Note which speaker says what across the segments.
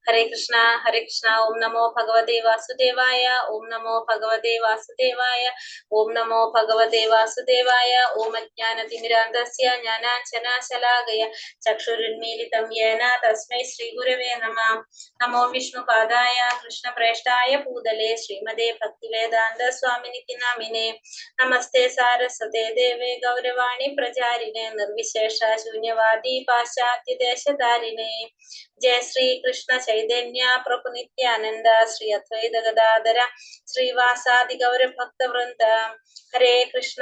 Speaker 1: ഹരേ കൃഷ്ണ. ഓം നമോ ഭഗവതേ വാസുദേവായ. ഓം നമോ ഭഗവതേ വാസുദേവായ. ഓം നമോ ഭഗവതേ വാസുദേവായ. ഓം അജ്ഞാനതിമിരാന്തസ്യ ജ്ഞാനാഞ്ജനശലാകയ ചക്ഷുരുന്മീലിതം യേന തസ്മൈ ശ്രീ ഗുരവേ നമഃ. നമോ വിഷ്ണുപാദായ കൃഷ്ണപ്രേഷ്ഠായ ഭൂതലേ ശ്രീമതേ ഭക്തിവേദാന്ത സ്വാമിനിതി നാമിനേ. നമസ്തേ സാരസ്വതേ ദേവേ ഗൗരവാണി പ്രചാരിണേ നിർവിശേഷ ശൂന്യവാദി പാശ്ചാത്യ ദേശധാരിണേ. ജയ ശ്രീ കൃഷ്ണ ചൈതന്യ പ്രഭു നിത്യാനന്ദ ശ്രീ അദ്വൈത ഗദാധര ശ്രീവാസാദി ഗൗരഭക്തവൃന്ദ. ഹരേ കൃഷ്ണ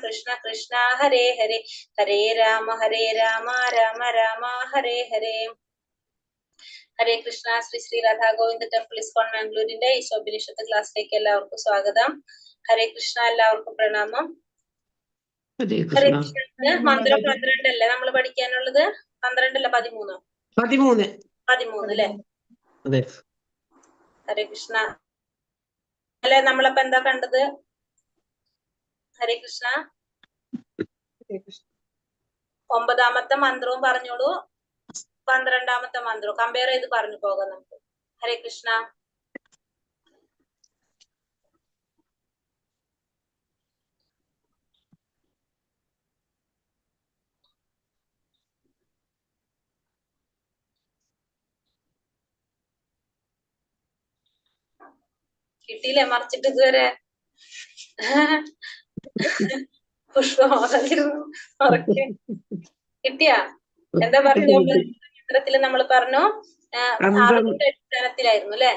Speaker 1: കൃഷ്ണ കൃഷ്ണ ഹരേ ഹരേ, ഹരേ രാമ രാമ രാമ ഹരേ ഹരേ. ഹരേ കൃഷ്ണ. ശ്രീ ശ്രീ രാധാ ഗോവിന്ദ ടെമ്പിൾ ഇസ്കോൺ മാംഗ്ലൂരിന്റെ ഈശോപനിഷത്ത് ക്ലാസ്സിലേക്ക് എല്ലാവർക്കും സ്വാഗതം. ഹരേ കൃഷ്ണ. എല്ലാവർക്കും പ്രണാമം. ഹരേ കൃഷ്ണ. മന്ത്രം 12 അല്ലേ നമ്മൾ പഠിക്കാനുള്ളത്? 12 അല്ല 13? 13 അല്ലേ? ഹരേ കൃഷ്ണ. അല്ലെ നമ്മളപ്പോ എന്താ കണ്ടത്? ഹരേ കൃഷ്ണ. 9ാമത്തെ മന്ത്രവും പറഞ്ഞോളൂ, 12ാമത്തെ മന്ത്രവും കമ്പയർ ചെയ്ത് പറഞ്ഞു പോകാം നമുക്ക്. ഹരേ കൃഷ്ണ. കിട്ടിയില്ലേ മറിച്ചിട്ട് ഇതുവരെ? പുഷ്പമായിരുന്നു. കിട്ടിയാ? എന്താ പറഞ്ഞു? ചിത്രത്തില് നമ്മൾ പറഞ്ഞു അറിവിന്റെ അടിസ്ഥാനത്തിലായിരുന്നു അല്ലെ?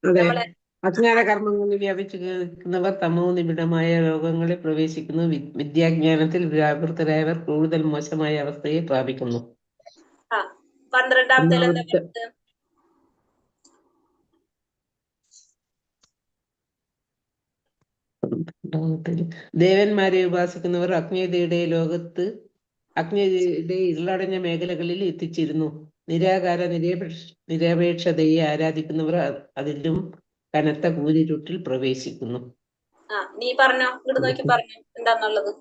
Speaker 1: നമ്മളെ
Speaker 2: അജ്ഞാന കർമ്മങ്ങളിൽ വ്യാപിച്ചു നിൽക്കുന്നവർ തമോ നിബിഡമായ ലോകങ്ങളിൽ പ്രവേശിക്കുന്നു. വിദ്യാജ്ഞാനത്തിൽ വ്യാപൃതരായവർ കൂടുതൽ മോശമായ അവസ്ഥയെ പ്രാപിക്കുന്നു.
Speaker 1: 12ാമത്തെ
Speaker 2: ദേവന്മാരെ ഉപാസിക്കുന്നവർ അജ്ഞതയുടെ ഇരുളടഞ്ഞ മേഖലകളിൽ എത്തിച്ചിരുന്നു. നിരാകാര നിരപേക്ഷതയെ ആരാധിക്കുന്നവർ അതിലും കനത്ത കൂരിരുട്ടിൽ പ്രവേശിക്കുന്നു.
Speaker 1: നീ പറഞ്ഞോ, ഇങ്ങോട്ട് നോക്കി പറഞ്ഞു എന്താന്നുള്ളത്.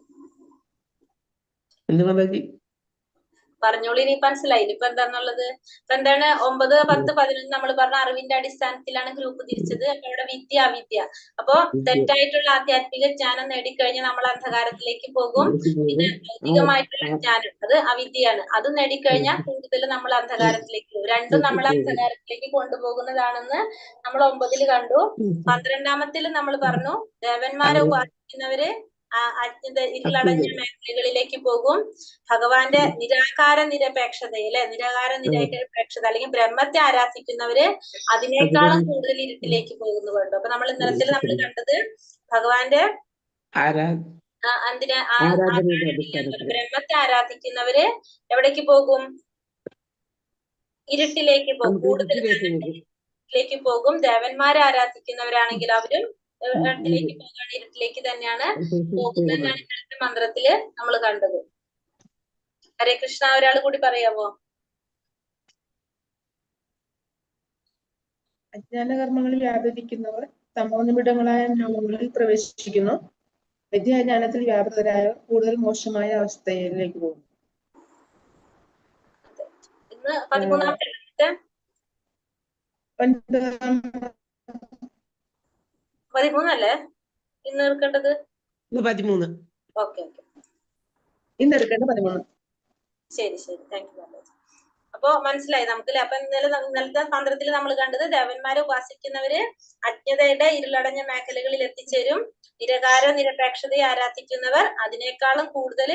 Speaker 1: പറഞ്ഞോളൂ, ഇനി മനസ്സിലായില്ല ഇപ്പൊ എന്താന്നുള്ളത്. ഇപ്പൊ എന്താണ് 9, 10, 11 നമ്മൾ പറഞ്ഞ അറിവിന്റെ അടിസ്ഥാനത്തിലാണ് ഗ്രൂപ്പ് തിരിച്ചത്. അപ്പൊ ഇവിടെ വിദ്യ അവിദ്യ. അപ്പൊ തെറ്റായിട്ടുള്ള ആധ്യാത്മിക ജ്ഞാനം നേടിക്കഴിഞ്ഞാൽ നമ്മൾ അന്ധകാരത്തിലേക്ക് പോകും. പിന്നെ ഭൗതികമായിട്ടുള്ള ജ്ഞാനം അത് അവിദ്യയാണ്. അത് നേടിക്കഴിഞ്ഞാൽ കൂടുതൽ നമ്മൾ അന്ധകാരത്തിലേക്ക് പോകും. രണ്ടും നമ്മൾ അന്ധകാരത്തിലേക്ക് കൊണ്ടുപോകുന്നതാണെന്ന് നമ്മൾ 9 കണ്ടു. 12ാമത്തിൽ നമ്മൾ പറഞ്ഞു ദേവന്മാരെ ഉപാസിക്കുന്നവര് ഇരുളടഞ്ഞ മേഖലകളിലേക്ക് പോകും. ഭഗവാന്റെ നിരാകാര നിരപേക്ഷത അല്ലെ, നിരാകാര നിരപേക്ഷത അല്ലെങ്കിൽ ബ്രഹ്മത്തെ ആരാധിക്കുന്നവര് അതിനേക്കാളും കൂടുതൽ ഇരുട്ടിലേക്ക് പോകുന്നു കണ്ടു. അപ്പൊ നമ്മൾ ഇന്നലത്തിൽ നമ്മൾ കണ്ടത് ഭഗവാന്റെ ബ്രഹ്മത്തെ ആരാധിക്കുന്നവര് എവിടേക്ക് പോകും? ഇരുട്ടിലേക്ക് പോകും, കൂടുതൽ ഇരുട്ടിലേക്ക് പോകും. ദേവന്മാരെ ആരാധിക്കുന്നവരാണെങ്കിൽ അവരും ഇരുട്ടിലേക്ക് പോകാണ്, ഇരുട്ടിലേക്ക് തന്നെയാണ് പോകുന്നതെന്നാണ് ഇന്നലത്തെ മന്ത്രത്തില് നമ്മൾ കണ്ടത്. ഹരേ കൃഷ്ണ. ഒരാൾ കൂടി പറയാമോ?
Speaker 3: അജ്ഞാനകർമ്മങ്ങളിൽ വ്യാപരിക്കുന്നവർ തമോനിബിഡങ്ങളായ ലോകങ്ങളിൽ പ്രവേശിക്കുന്നു. വിദ്യാജ്ഞാനത്തിൽ വ്യാപൃതരായവർ കൂടുതൽ മോശമായ അവസ്ഥയിലേക്ക് പോകും.
Speaker 1: ഇന്ന് 13ാമത്തെ 13 അല്ലേ ഇന്ന് എടുക്കേണ്ടത്?
Speaker 2: 13.
Speaker 1: ഓക്കെ ഓക്കെ,
Speaker 3: ഇന്ന് എടുക്കേണ്ടത് 13.
Speaker 1: ശരി ശരി, താങ്ക് യു. അപ്പൊ മനസ്സിലായി നമുക്ക്. അപ്പൊ ഇന്നലത്തെ തന്ത്രത്തിൽ നമ്മൾ കണ്ടത് ദേവന്മാരെ ഉപാസിക്കുന്നവര് അജ്ഞതയുടെ ഇരുളടഞ്ഞ മേഖലകളിൽ എത്തിച്ചേരും. നിരകാര നിരപേക്ഷതയെ ആരാധിക്കുന്നവർ അതിനേക്കാളും കൂടുതൽ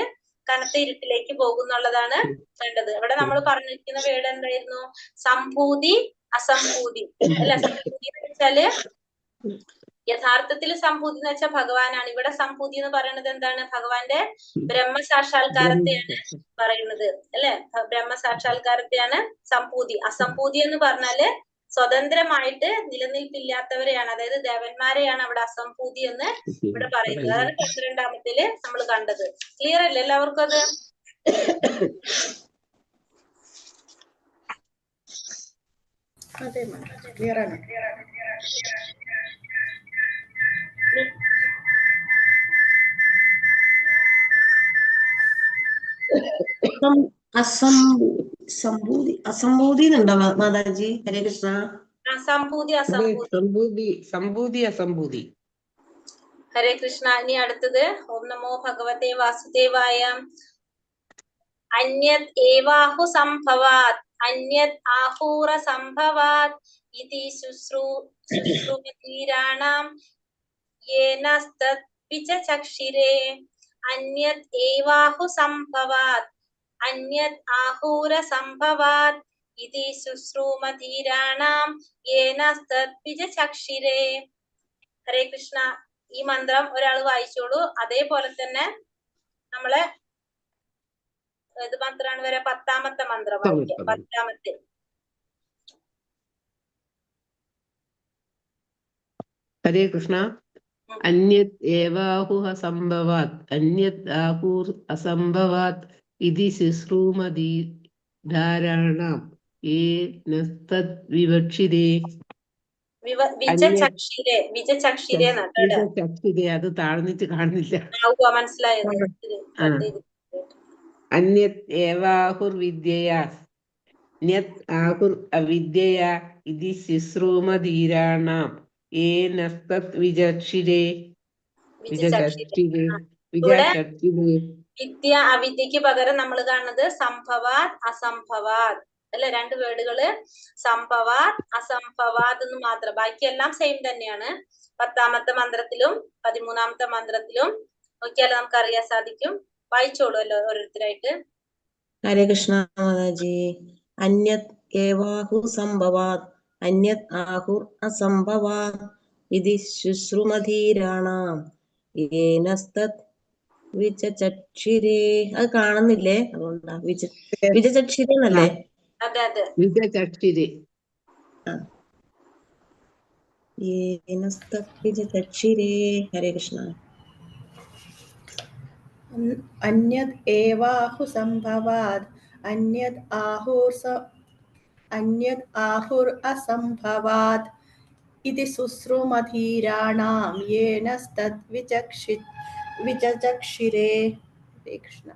Speaker 1: കനത്ത ഇരുട്ടിലേക്ക് പോകുന്നുള്ളതാണ് കണ്ടത്. ഇവിടെ നമ്മൾ പറഞ്ഞിരിക്കുന്ന വേർഡ് എന്തായിരുന്നു? സംഭൂതി അസംഭൂതി അല്ല. സംഭൂതി എന്ന് വെച്ചാല് യഥാർത്ഥത്തിൽ സംഭൂതി എന്ന് വെച്ചാൽ ഭഗവാനാണ്. ഇവിടെ സംഭൂതി എന്ന് പറയുന്നത് എന്താണ്? ഭഗവാന്റെ ബ്രഹ്മസാക്ഷാത്കാരത്തെയാണ് പറയുന്നത് അല്ലെ? ബ്രഹ്മസാക്ഷാത്കാരത്തെയാണ് സംഭൂതി. അസംഭൂതി എന്ന് പറഞ്ഞാല് സ്വതന്ത്രമായിട്ട് നിലനിൽപ്പില്ലാത്തവരെയാണ്, അതായത് ദേവന്മാരെയാണ് അവിടെ അസംഭൂതി എന്ന് ഇവിടെ പറയുന്നത്. അതാണ് 12ാമത്തില് നമ്മൾ കണ്ടത്. ക്ലിയർ അല്ലേ എല്ലാവർക്കും അത്?
Speaker 3: ക്ലിയർ ആണ്.
Speaker 4: അസംഭൂതി എന്നുണ്ടോ മാതാജി? ഹരേ കൃഷ്ണ.
Speaker 1: സംഭൂതി അസംഭൂതി.
Speaker 2: സംഭൂതി അസംഭൂതി.
Speaker 1: ഹരേ കൃഷ്ണ. ഇനി അടുത്തത് ഓം നമോ ഭഗവതേ വാസുദേവായ. അന്യത് ഏവാഹു സംഭവാത് അന്യത് ആഹൂര സംഭവാത് ഇതി ശുശ്രൂമതീരാണാം യേനസ്തത് വിചക്ഷിരേ. അന്യത് ഏവാഹു സംഭവാത് അന്യത് ആഹൂര സംഭവാത് ഇതി ശുശ്രൂമതീരാണാം യേനസ്തത് വിചക്ഷിരേ. ഹരേ കൃഷ്ണ. ഈ മന്ത്രം ഒരാൾ വായിച്ചോളൂ. അതേപോലെ തന്നെ നമ്മള് ഏത് മന്ത്രമാണ് വരെ? 10ാമത്തെ മന്ത്രം വായിക്കാം. 10ാമത്തെ.
Speaker 2: ഹരേ കൃഷ്ണ. അന്യത് ഏവാഹു അസംഭവാത് അന്യത് ആഹൂർ അസംഭവാത് ഇതി ശുശ്രൂമതീരാണാം യേനസ്തത് വിവക്ഷിരേ.
Speaker 1: വിചക്ഷിരേ. വിചക്ഷിരേ.
Speaker 2: അത് താഴ്ന്നിട്ട് കാണുന്നില്ല.
Speaker 1: മനസ്സിലായത്.
Speaker 2: അന്യത് ഏവാഹുർ വിദ്യയാ ന്യത് ആഹുർ അവിദ്യയാ ഇതി ശുശ്രൂമധീരാണാം യേനസ്തത് വിചക്ഷിരേ.
Speaker 1: വിദ്യ അവിദ്യക്ക് പകരം നമ്മൾ കാണുന്നത് സംഭവാത് അസംഭവാത് അല്ലെ? 2 വേർഡുകള് സംഭവാത് അസംഭവാത് എന്ന് മാത്രം. ബാക്കിയെല്ലാം സെയിം തന്നെയാണ്. 10ാമത്തെ മന്ത്രത്തിലും 13ാമത്തെ മന്ത്രത്തിലും നോക്കിയാലും നമുക്ക് അറിയാൻ സാധിക്കും. വായിച്ചോളൂല്ലോ ഓരോരുത്തരായിട്ട്.
Speaker 4: ഹരേ കൃഷ്ണ മാതാജി. അന്യത് ഏവാഹു സംഭവാത് അന്യത് ആഹുർ അസംഭവാത് ഇതി ശുശ്രുമധീരാണാം യേനസ്തത് വിചക്ഷിരേ. അത് കാണുന്നില്ലേ? അതുകൊണ്ടാ വിചക്ഷിരേ എന്നല്ലേ?
Speaker 1: അതെ അതെ.
Speaker 2: വിചക്ഷിരേ.
Speaker 4: യേനസ്തത് വിചക്ഷിരേ. ഹരേ കൃഷ്ണ.
Speaker 3: അന്യത് ഏവാഹു സംഭവാത് അന്യത് ആഹുർ അസംഭവാത് ഇതി ശുശ്രൂമധീരാണാം യേനസ്തത് വിചക്ഷിരേ. ഹരേ കൃഷ്ണ.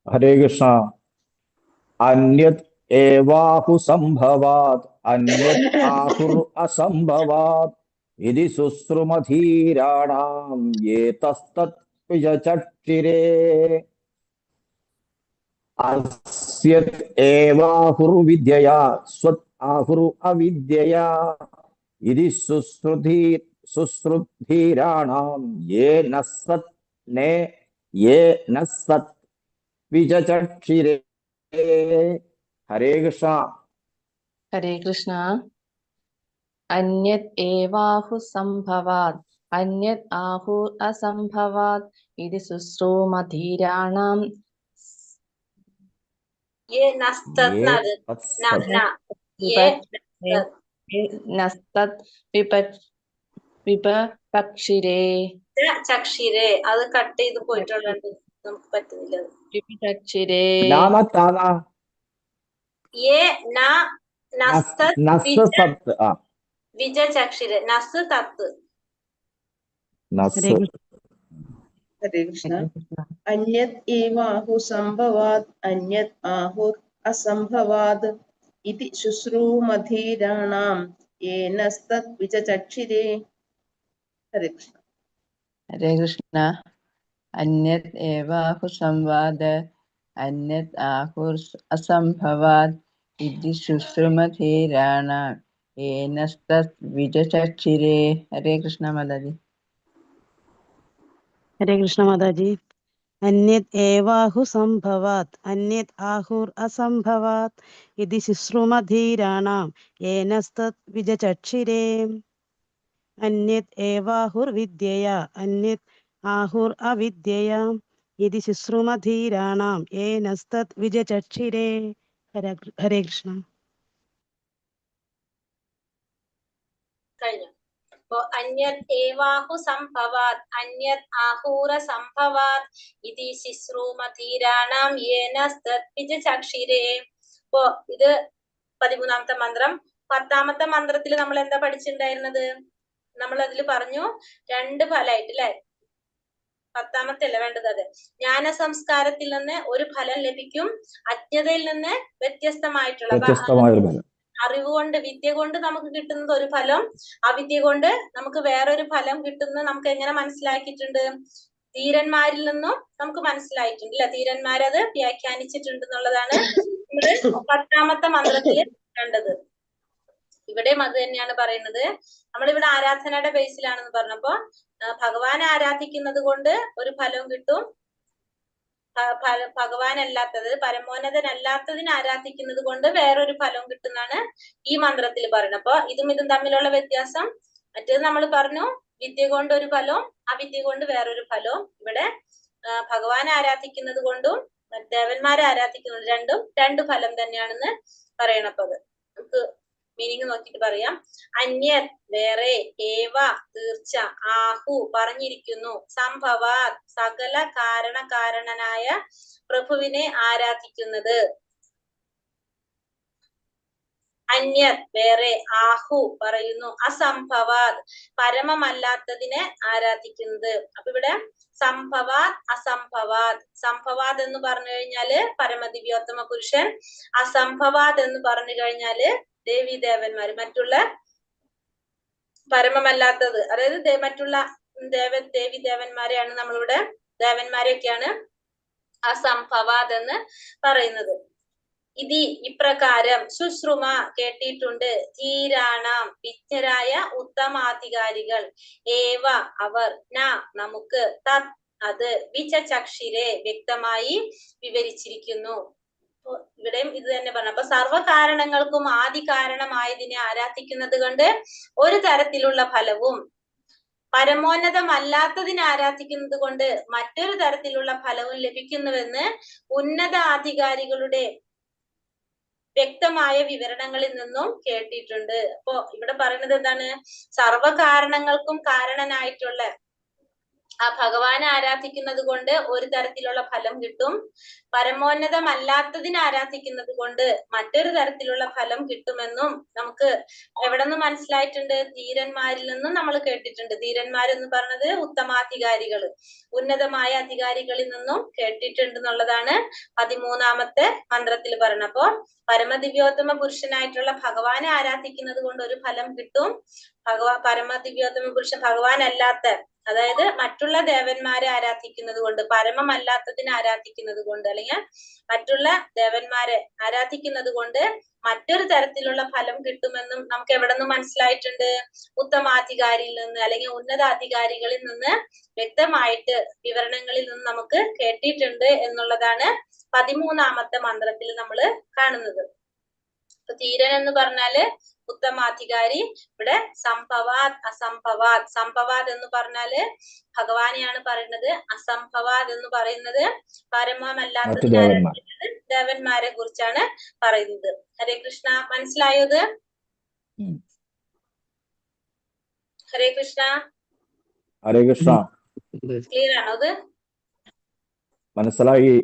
Speaker 5: ഹരേ കൃഷ്ണ. അന്യത് ഏവാഹു സംഭവാത് അന്യത് ആഹുർ അസംഭവാത് ഇതി ശുശ്രുമധീരാണാം യേതസ്തത് വിചക്ഷിരേ. അസ്യത് ഏവാഹുർ വിദ്യയാ സ്വത് ആഹുർ അവിദ്യയാ ഇതി ശുശ്രുധീരാണാം യേനസ്തത് വിചക്ഷിരേ. ഹരേ കൃഷ്ണ.
Speaker 6: ഹരേ കൃഷ്ണ. അന്യത് ഏവാഹു സംഭവാത് അന്യത് ആഹുർ അസംഭവാത് ഇതി ശുശ്രൂമധീരാണാം വിപക്ഷിരേ.
Speaker 1: അത് കട്ട് ചെയ്ത് പോയിട്ടുള്ളത് നമുക്ക് പറ്റുന്നില്ല.
Speaker 6: വിപക്ഷിരേ.
Speaker 1: വിജചക്ഷിരേ. നസ് തത്ത്.
Speaker 3: ഹരേ കൃഷ്ണ. അന്യത് ഏവാഹു സംഭവാത് അന്യത് ആഹുർ അസംഭവാത് ഇതി ശുശ്രൂമധീരാണാം യേനസ്തത് വിചക്ഷിരേ. ഹരേ കൃഷ്ണ.
Speaker 6: ഹരേ കൃഷ്ണ. അന്യത് ഏവാഹു സംവാദ് അന്യത് ആഹുർ അസംഭവാത് ഇതി ശുശ്രുമധീരാണാം യേനസ്തത് വിചക്ഷിരേ. ഹരേ കൃഷ്ണ മാതാജി.
Speaker 7: ഹരേ കൃഷ്ണ മാതാജി. അന്യത് ഏവാഹു സംഭവാത് അന്യത് ആഹുർ അസംഭവാത് ഇതി ശുശ്രുമധീരാണാം യേനസ്തത് വിചക്ഷിരേ. അന്യത് ഏവാഹുർ വിദ്യയാ അന്യത് ആഹുർ അവിദ്യയാ ഇതി ശുശ്രുമധീരാണാം യേനസ്തത് വിചക്ഷിരേ. ഹരേ കൃഷ്ണ.
Speaker 1: കഴിഞ്ഞു. അപ്പോ അന്യത് ഏവാഹു സംഭവാത് അന്യത് ആഹൂര സംഭവാത് ഇതി ശുശ്രൂമധീരാണാം യേനസ്തത് വിചക്ഷിരേ. അപ്പോ ഇത് 13ാമത്തെ മന്ത്രം. 10ാമത്തെ മന്ത്രത്തിൽ നമ്മൾ എന്താ പഠിച്ചിട്ടുണ്ടായിരുന്നത്? നമ്മൾ അതിൽ പറഞ്ഞു 2 ഫലമായിട്ട് അല്ലെ? 10ാമത്തെ അല്ല വേണ്ടത്, അതെ. ജ്ഞാന സംസ്കാരത്തിൽ നിന്ന് ഒരു ഫലം ലഭിക്കും, അജ്ഞതയിൽ നിന്ന് വ്യത്യസ്തമായിട്ടുള്ള
Speaker 5: വ്യത്യസ്തമായൊരു ഫലം.
Speaker 1: അറിവ് കൊണ്ട്, വിദ്യ കൊണ്ട് നമുക്ക് കിട്ടുന്നത് ഒരു ഫലം, അവിദ്യ കൊണ്ട് നമുക്ക് വേറൊരു ഫലം കിട്ടുന്നത് നമുക്ക് എങ്ങനെ മനസ്സിലാക്കിയിട്ടുണ്ട്? ധീരന്മാരിൽ നിന്നും നമുക്ക് മനസ്സിലായിട്ടുണ്ട് അല്ലെ? ധീരന്മാരത് വ്യാഖ്യാനിച്ചിട്ടുണ്ട് എന്നുള്ളതാണ് നമ്മള് 10ാമത്തെ മന്ത്രത്തില് കണ്ടത്. ഇവിടെയും അത് തന്നെയാണ് പറയുന്നത്. നമ്മളിവിടെ ആരാധനയുടെ ബേസിലാണെന്ന് പറഞ്ഞപ്പോ ഭഗവാനെ ആരാധിക്കുന്നത് കൊണ്ട് ഒരു ഫലവും കിട്ടും, ഭഗവാനല്ലാത്തത് പരമോന്നതനല്ലാത്തതിനെ ആരാധിക്കുന്നത് കൊണ്ട് വേറൊരു ഫലവും കിട്ടുന്നാണ് ഈ മന്ത്രത്തിൽ പറയുന്നത്. അപ്പൊ ഇതും തമ്മിലുള്ള വ്യത്യാസം. മറ്റേത് നമ്മൾ പറഞ്ഞു വിദ്യ കൊണ്ട് ഒരു ഫലവും അവിദ്യ കൊണ്ട് വേറൊരു ഫലവും. ഇവിടെ ഭഗവാനെ ആരാധിക്കുന്നത് കൊണ്ടും ദേവന്മാരെ ആരാധിക്കുന്നത് രണ്ടും രണ്ട് ഫലം തന്നെയാണെന്ന് പറയണപ്പോ അത് നമുക്ക് മീനിങ് നോക്കിയിട്ട് പറയാം. അന്യത് വേറെ, ഏവ തീർച്ച, ആഹു പറഞ്ഞിരിക്കുന്നു, സംഭവാത് സകല കാരണനായ പ്രഭുവിനെ ആരാധിക്കുന്നത്. അന്യത് വേറെ, ആഹു പറയുന്നു, അസംഭവാത് പരമമല്ലാത്തതിനെ ആരാധിക്കുന്നത്. അപ്പൊ ഇവിടെ സംഭവാത് അസംഭവാത്, സംഭവാത് എന്ന് പറഞ്ഞു കഴിഞ്ഞാല് പരമദിവ്യോത്തമ പുരുഷൻ, അസംഭവാത് എന്ന് പറഞ്ഞു കഴിഞ്ഞാല് ദേവി ദേവന്മാര്, മറ്റുള്ള പരമമല്ലാത്തത്, അതായത് മറ്റുള്ള ദേവി ദേവന്മാരെയാണ് നമ്മളിവിടെ, ദേവന്മാരെയൊക്കെയാണ് അസംഭവാത് എന്ന് പറയുന്നത്. ഇതി ഇപ്രകാരം, ശുശ്രുമ കേട്ടിട്ടുണ്ട്, ധീരാണാം വിജ്ഞരായ ഉത്തമാധികാരികൾ, ഏവ അവർ, ന നമുക്ക്, തത് അത്, വിചചക്ഷിരെ വ്യക്തമായി വിവരിച്ചിരിക്കുന്നു. ഇവിടെയും ഇത് തന്നെ പറഞ്ഞു. അപ്പൊ സർവകാരണങ്ങൾക്കും ആദി കാരണമായതിനെ ആരാധിക്കുന്നത് കൊണ്ട് ഒരു തരത്തിലുള്ള ഫലവും, പരമോന്നതമല്ലാത്തതിനെ ആരാധിക്കുന്നത് കൊണ്ട് മറ്റൊരു തരത്തിലുള്ള ഫലവും ലഭിക്കുന്നുവെന്ന് ഉന്നതാധികാരികളുടെ വ്യക്തമായ വിവരണങ്ങളിൽ നിന്നും കേട്ടിട്ടുണ്ട്. അപ്പോ ഇവിടെ പറയുന്നത് എന്താണ്? സർവകാരണങ്ങൾക്കും കാരണനായിട്ടുള്ള ആ ഭഗവാനെ ആരാധിക്കുന്നത് കൊണ്ട് ഒരു തരത്തിലുള്ള ഫലം കിട്ടും, പരമോന്നതമല്ലാത്തതിനെ ആരാധിക്കുന്നത് കൊണ്ട് മറ്റൊരു തരത്തിലുള്ള ഫലം കിട്ടുമെന്നും നമുക്ക് എവിടെ നിന്ന് മനസ്സിലായിട്ടുണ്ട്? ധീരന്മാരിൽ നിന്നും നമ്മൾ കേട്ടിട്ടുണ്ട്. ധീരന്മാരെന്ന് പറഞ്ഞത് ഉത്തമാധികാരികൾ, ഉന്നതമായ അധികാരികളിൽ നിന്നും കേട്ടിട്ടുണ്ട് എന്നുള്ളതാണ് 13ാമത്തെ മന്ത്രത്തിൽ പറയുന്നത്. അപ്പോ പരമദിവ്യോത്തമ പുരുഷനായിട്ടുള്ള ഭഗവാനെ ആരാധിക്കുന്നത് കൊണ്ട് ഒരു ഫലം കിട്ടും, പരമദിവ്യോത്തമ പുരുഷൻ ഭഗവാനല്ലാത്ത, അതായത് മറ്റുള്ള ദേവന്മാരെ ആരാധിക്കുന്നത് കൊണ്ട്, പരമമല്ലാത്തതിനെ ആരാധിക്കുന്നത് കൊണ്ട്, അല്ലെങ്കിൽ മറ്റുള്ള ദേവന്മാരെ ആരാധിക്കുന്നത് കൊണ്ട് മറ്റൊരു തരത്തിലുള്ള ഫലം കിട്ടുമെന്നും നമുക്ക് എവിടെ നിന്ന് മനസ്സിലായിട്ടുണ്ട്? ഉത്തമാധികാരിയിൽ നിന്ന് അല്ലെങ്കിൽ ഉന്നതാധികാരികളിൽ നിന്ന് വ്യക്തമായിട്ട് വിവരണങ്ങളിൽ നിന്ന് നമുക്ക് കേട്ടിട്ടുണ്ട് എന്നുള്ളതാണ് 13ാമത്തെ മന്ത്രത്തിൽ നമ്മൾ കാണുന്നത്. ധീരൻ എന്ന് പറഞ്ഞാല് ഉത്തമാധികാരി. ഇവിടെ സംഭവാത് അസംഭവാത്, സംഭവാത് എന്ന് പറഞ്ഞാല് ഭഗവാനെയാണ് പറയുന്നത്, അസംഭവാത് എന്ന് പറയുന്നത് പരമമല്ലാത്തതിനെ ദേവന്മാരെ കുറിച്ചാണ് പറയുന്നത്. ഹരേ കൃഷ്ണ, മനസ്സിലായോ ഇത്? ഹരേ കൃഷ്ണ.
Speaker 5: ഹരേ കൃഷ്ണ.
Speaker 1: ക്ലിയർ ആണോ ഇത്?
Speaker 5: മനസ്സിലായി.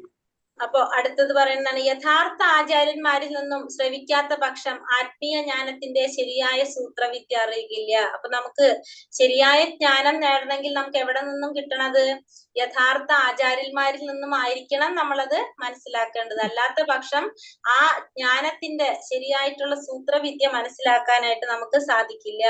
Speaker 1: അപ്പൊ അടുത്തത് പറയുന്നതാണ്, യഥാർത്ഥ ആചാര്യന്മാരിൽ നിന്നും ശ്രവിക്കാത്ത പക്ഷം ആത്മീയ ജ്ഞാനത്തിന്റെ ശരിയായ സൂത്രവിദ്യ അറിയില്ല. അപ്പൊ നമുക്ക് ശരിയായ ജ്ഞാനം നേടണമെങ്കിൽ നമുക്ക് എവിടെ നിന്നും കിട്ടണത്? യഥാർത്ഥ ആചാര്യന്മാരിൽ നിന്നും ആയിരിക്കണം നമ്മളത് മനസ്സിലാക്കേണ്ടത്. അല്ലാത്ത പക്ഷം ആ ജ്ഞാനത്തിന്റെ ശരിയായിട്ടുള്ള സൂത്രവിദ്യ മനസ്സിലാക്കാനായിട്ട് നമുക്ക് സാധിക്കില്ല.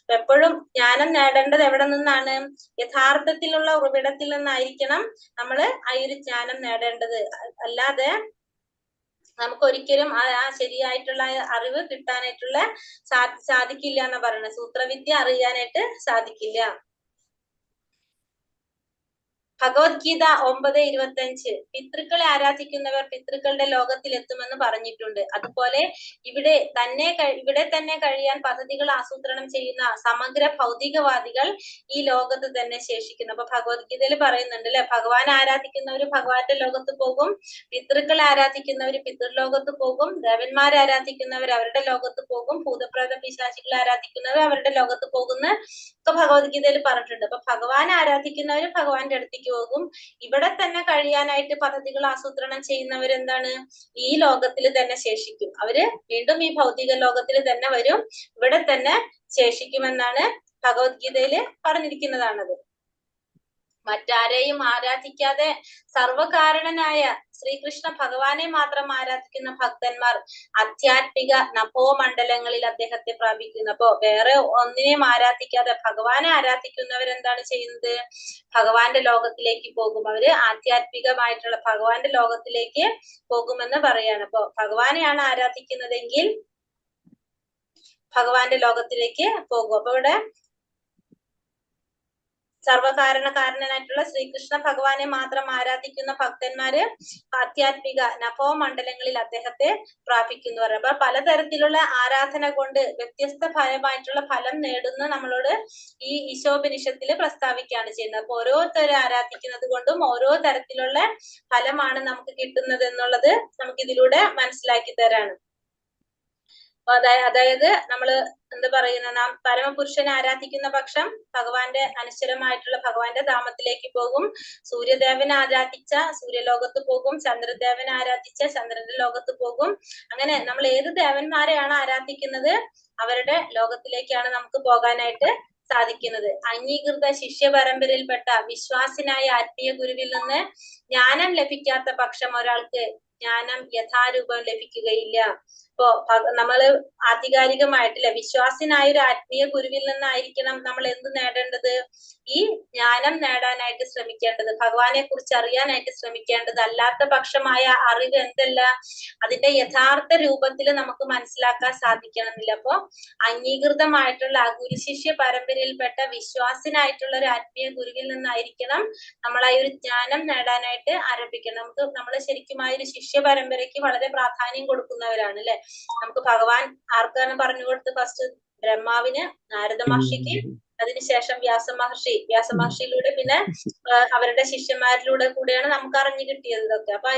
Speaker 1: എപ്പോഴും ജ്ഞാനം നേടേണ്ടത് എവിടെ നിന്നാണ്? യഥാർത്ഥത്തിലുള്ള ഉറവിടത്തിൽ നിന്നായിരിക്കണം നമ്മള് ആ ഒരു ജ്ഞാനം നേടേണ്ടത്. അല്ലാതെ നമുക്ക് ഒരിക്കലും ആ ശരിയായിട്ടുള്ള അറിവ് കിട്ടാനായിട്ടുള്ള സാധിക്കില്ല എന്നാ പറയുന്നത്. സൂത്രവിദ്യ അറിയാനായിട്ട് സാധിക്കില്ല. ഭഗവത്ഗീത 9:25 പിതൃക്കളെ ആരാധിക്കുന്നവർ പിതൃക്കളുടെ ലോകത്തിൽ എത്തുമെന്ന് പറഞ്ഞിട്ടുണ്ട്. അതുപോലെ ഇവിടെ തന്നെ കഴിയാൻ പദ്ധതികൾ ആസൂത്രണം ചെയ്യുന്ന സമഗ്ര ഭൗതികവാദികൾ ഈ ലോകത്ത് തന്നെ ശേഷിക്കുന്നു. അപ്പൊ ഭഗവത്ഗീതയിൽ പറയുന്നുണ്ട് അല്ലെ, ഭഗവാൻ ആരാധിക്കുന്നവര് ഭഗവാന്റെ ലോകത്ത് പോകും, പിതൃക്കളെ ആരാധിക്കുന്നവര് പിതൃലോകത്ത് പോകും, ദേവന്മാരെ ആരാധിക്കുന്നവർ അവരുടെ ലോകത്ത് പോകും, ഭൂതപ്രേത പിശാചികളെ ആരാധിക്കുന്നവർ അവരുടെ ലോകത്ത് പോകുന്ന ഒക്കെ ഭഗവത്ഗീതയിൽ പറഞ്ഞിട്ടുണ്ട്. അപ്പൊ ഭഗവാനെ ആരാധിക്കുന്നവര് ഭഗവാന്റെ അടുത്തേക്ക് പോകും. ഇവിടെ തന്നെ കഴിയാനായിട്ട് പദ്ധതികൾ ആസൂത്രണം ചെയ്യുന്നവരെന്താണ്? ഈ ലോകത്തിൽ തന്നെ ശേഷിക്കും. അവര് വീണ്ടും ഈ ഭൗതിക ലോകത്തിൽ തന്നെ വരും, ഇവിടെ തന്നെ ശേഷിക്കുമെന്നാണ് ഭഗവത്ഗീതയിൽ പറഞ്ഞിരിക്കുന്നതാണത്. മറ്റാരെയും ആരാധിക്കാതെ സർവകാരണനായ ശ്രീകൃഷ്ണ ഭഗവാനെ മാത്രം ആരാധിക്കുന്ന ഭക്തന്മാർ ആധ്യാത്മിക നഭോമണ്ഡലങ്ങളിൽ അദ്ദേഹത്തെ പ്രാപിക്കുന്നു. അപ്പോ വേറെ ഒന്നിനെയും ആരാധിക്കാതെ ഭഗവാനെ ആരാധിക്കുന്നവരെന്താണ് ചെയ്യുന്നത്? ഭഗവാന്റെ ലോകത്തിലേക്ക് പോകും. അവര് ആധ്യാത്മികമായിട്ടുള്ള ഭഗവാന്റെ ലോകത്തിലേക്ക് പോകുമെന്ന് പറയാണ്. അപ്പൊ ഭഗവാനെയാണ് ആരാധിക്കുന്നതെങ്കിൽ ഭഗവാന്റെ ലോകത്തിലേക്ക് പോകും. അപ്പൊ ഇവിടെ സർവകാരണകാരനായിട്ടുള്ള ശ്രീകൃഷ്ണ ഭഗവാനെ മാത്രം ആരാധിക്കുന്ന ഭക്തന്മാര് ആധ്യാത്മിക നഭോമണ്ഡലങ്ങളിൽ അദ്ദേഹത്തെ പ്രാപിക്കുന്നു പറയും. അപ്പൊ പലതരത്തിലുള്ള ആരാധന കൊണ്ട് വ്യത്യസ്ത ഫലമായിട്ടുള്ള ഫലം നേടുന്ന നമ്മളോട് ഈ ഈശോപനിഷത്തില് പ്രസ്താവിക്കുകയാണ് ചെയ്യുന്നത്. അപ്പൊ ഓരോരുത്തരെ ആരാധിക്കുന്നത് കൊണ്ടും ഓരോ തരത്തിലുള്ള ഫലമാണ് നമുക്ക് കിട്ടുന്നത് എന്നുള്ളത് നമുക്ക് ഇതിലൂടെ മനസ്സിലാക്കി തരാണ്. അതായത് നമ്മള് എന്താ പറയുന്ന, നാം പരമപുരുഷനെ ആരാധിക്കുന്ന പക്ഷം ഭഗവാന്റെ അനശ്വരമായിട്ടുള്ള ഭഗവാന്റെ ധാമത്തിലേക്ക് പോകും. സൂര്യദേവനെ ആരാധിച്ച സൂര്യലോകത്ത് പോകും. ചന്ദ്രദേവനെ ആരാധിച്ച ചന്ദ്രന്റെ ലോകത്ത് പോകും. അങ്ങനെ നമ്മൾ ഏത് ദേവന്മാരെയാണ് ആരാധിക്കുന്നത് അവരുടെ ലോകത്തിലേക്കാണ് നമുക്ക് പോകാനായിട്ട് സാധിക്കുന്നത്. അംഗീകൃത ശിഷ്യ പരമ്പരയിൽപ്പെട്ട വിശ്വാസിനായ ആത്മീയ ഗുരുവിൽ നിന്ന് ജ്ഞാനം ലഭിക്കാത്ത പക്ഷം ഒരാൾക്ക് ജ്ഞാനം യഥാരൂപം ലഭിക്കുകയില്ല. ഇപ്പോ നമ്മള് ആധികാരികമായിട്ടില്ല വിശ്വാസിനായ ഒരു ആത്മീയ ഗുരുവിൽ നിന്നായിരിക്കണം നമ്മൾ എന്ത് നേടേണ്ടത്? ഈ ജ്ഞാനം നേടാനായിട്ട് ശ്രമിക്കേണ്ടത്, ഭഗവാനെ കുറിച്ച് അറിയാനായിട്ട് ശ്രമിക്കേണ്ടത്. അല്ലാത്ത പക്ഷമായ അറിവ് എന്തല്ല, അതിന്റെ യഥാർത്ഥ രൂപത്തിൽ നമുക്ക് മനസ്സിലാക്കാൻ സാധിക്കണമെന്നില്ല. അപ്പൊ അംഗീകൃതമായിട്ടുള്ള ഗുരുശിഷ്യ പരമ്പരയിൽപ്പെട്ട വിശ്വാസിനായിട്ടുള്ള ഒരു ആത്മീയ ഗുരുവിൽ നിന്നായിരിക്കണം നമ്മൾ ആ ഒരു ജ്ഞാനം നേടാനായിട്ട് ആരംഭിക്കണം. നമ്മൾ ശരിക്കും ആ ഒരു ശിഷ്യ പരമ്പരയ്ക്ക് വളരെ പ്രാധാന്യം കൊടുക്കുന്നവരാണ് അല്ലെ. നമുക്ക് ഭഗവാൻ ആർക്കാണ് പറഞ്ഞു കൊടുത്ത്? ഫസ്റ്റ് ബ്രഹ്മാവിന്, നാരദ മഹർഷിക്ക്, അതിനുശേഷം വ്യാസമഹർഷിയിലൂടെ പിന്നെ അവരുടെ ശിഷ്യന്മാരിലൂടെ കൂടെയാണ് നമുക്ക് അറിഞ്ഞു കിട്ടിയത് ഇതൊക്കെ. അപ്പൊ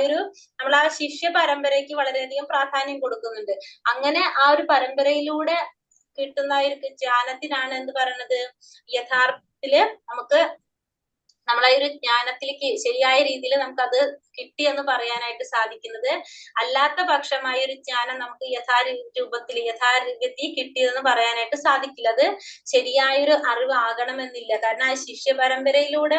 Speaker 1: നമ്മൾ ആ ശിഷ്യ പരമ്പരയ്ക്ക് വളരെയധികം പ്രാധാന്യം കൊടുക്കുന്നുണ്ട്. അങ്ങനെ ആ ഒരു പരമ്പരയിലൂടെ കിട്ടുന്ന ഒരു ജ്ഞാനത്തിനാണ് എന്ത് പറയണത്? യഥാർത്ഥത്തില് നമുക്ക് നമ്മളെ ഒരു ജ്ഞാനത്തിലേക്ക് ശരിയായ രീതിയിൽ നമുക്കത് കിട്ടിയെന്ന് പറയാനായിട്ട് സാധിക്കുന്നത്. അല്ലാത്ത പക്ഷമായ ഒരു ജ്ഞാനം നമുക്ക് യഥാരൂപത്തിൽ കിട്ടിയതെന്ന് പറയാനായിട്ട് സാധിക്കില്ല. അത് ശരിയായൊരു അറിവ് ആകണമെന്നില്ല. കാരണം ആ ശിഷ്യ പരമ്പരയിലൂടെ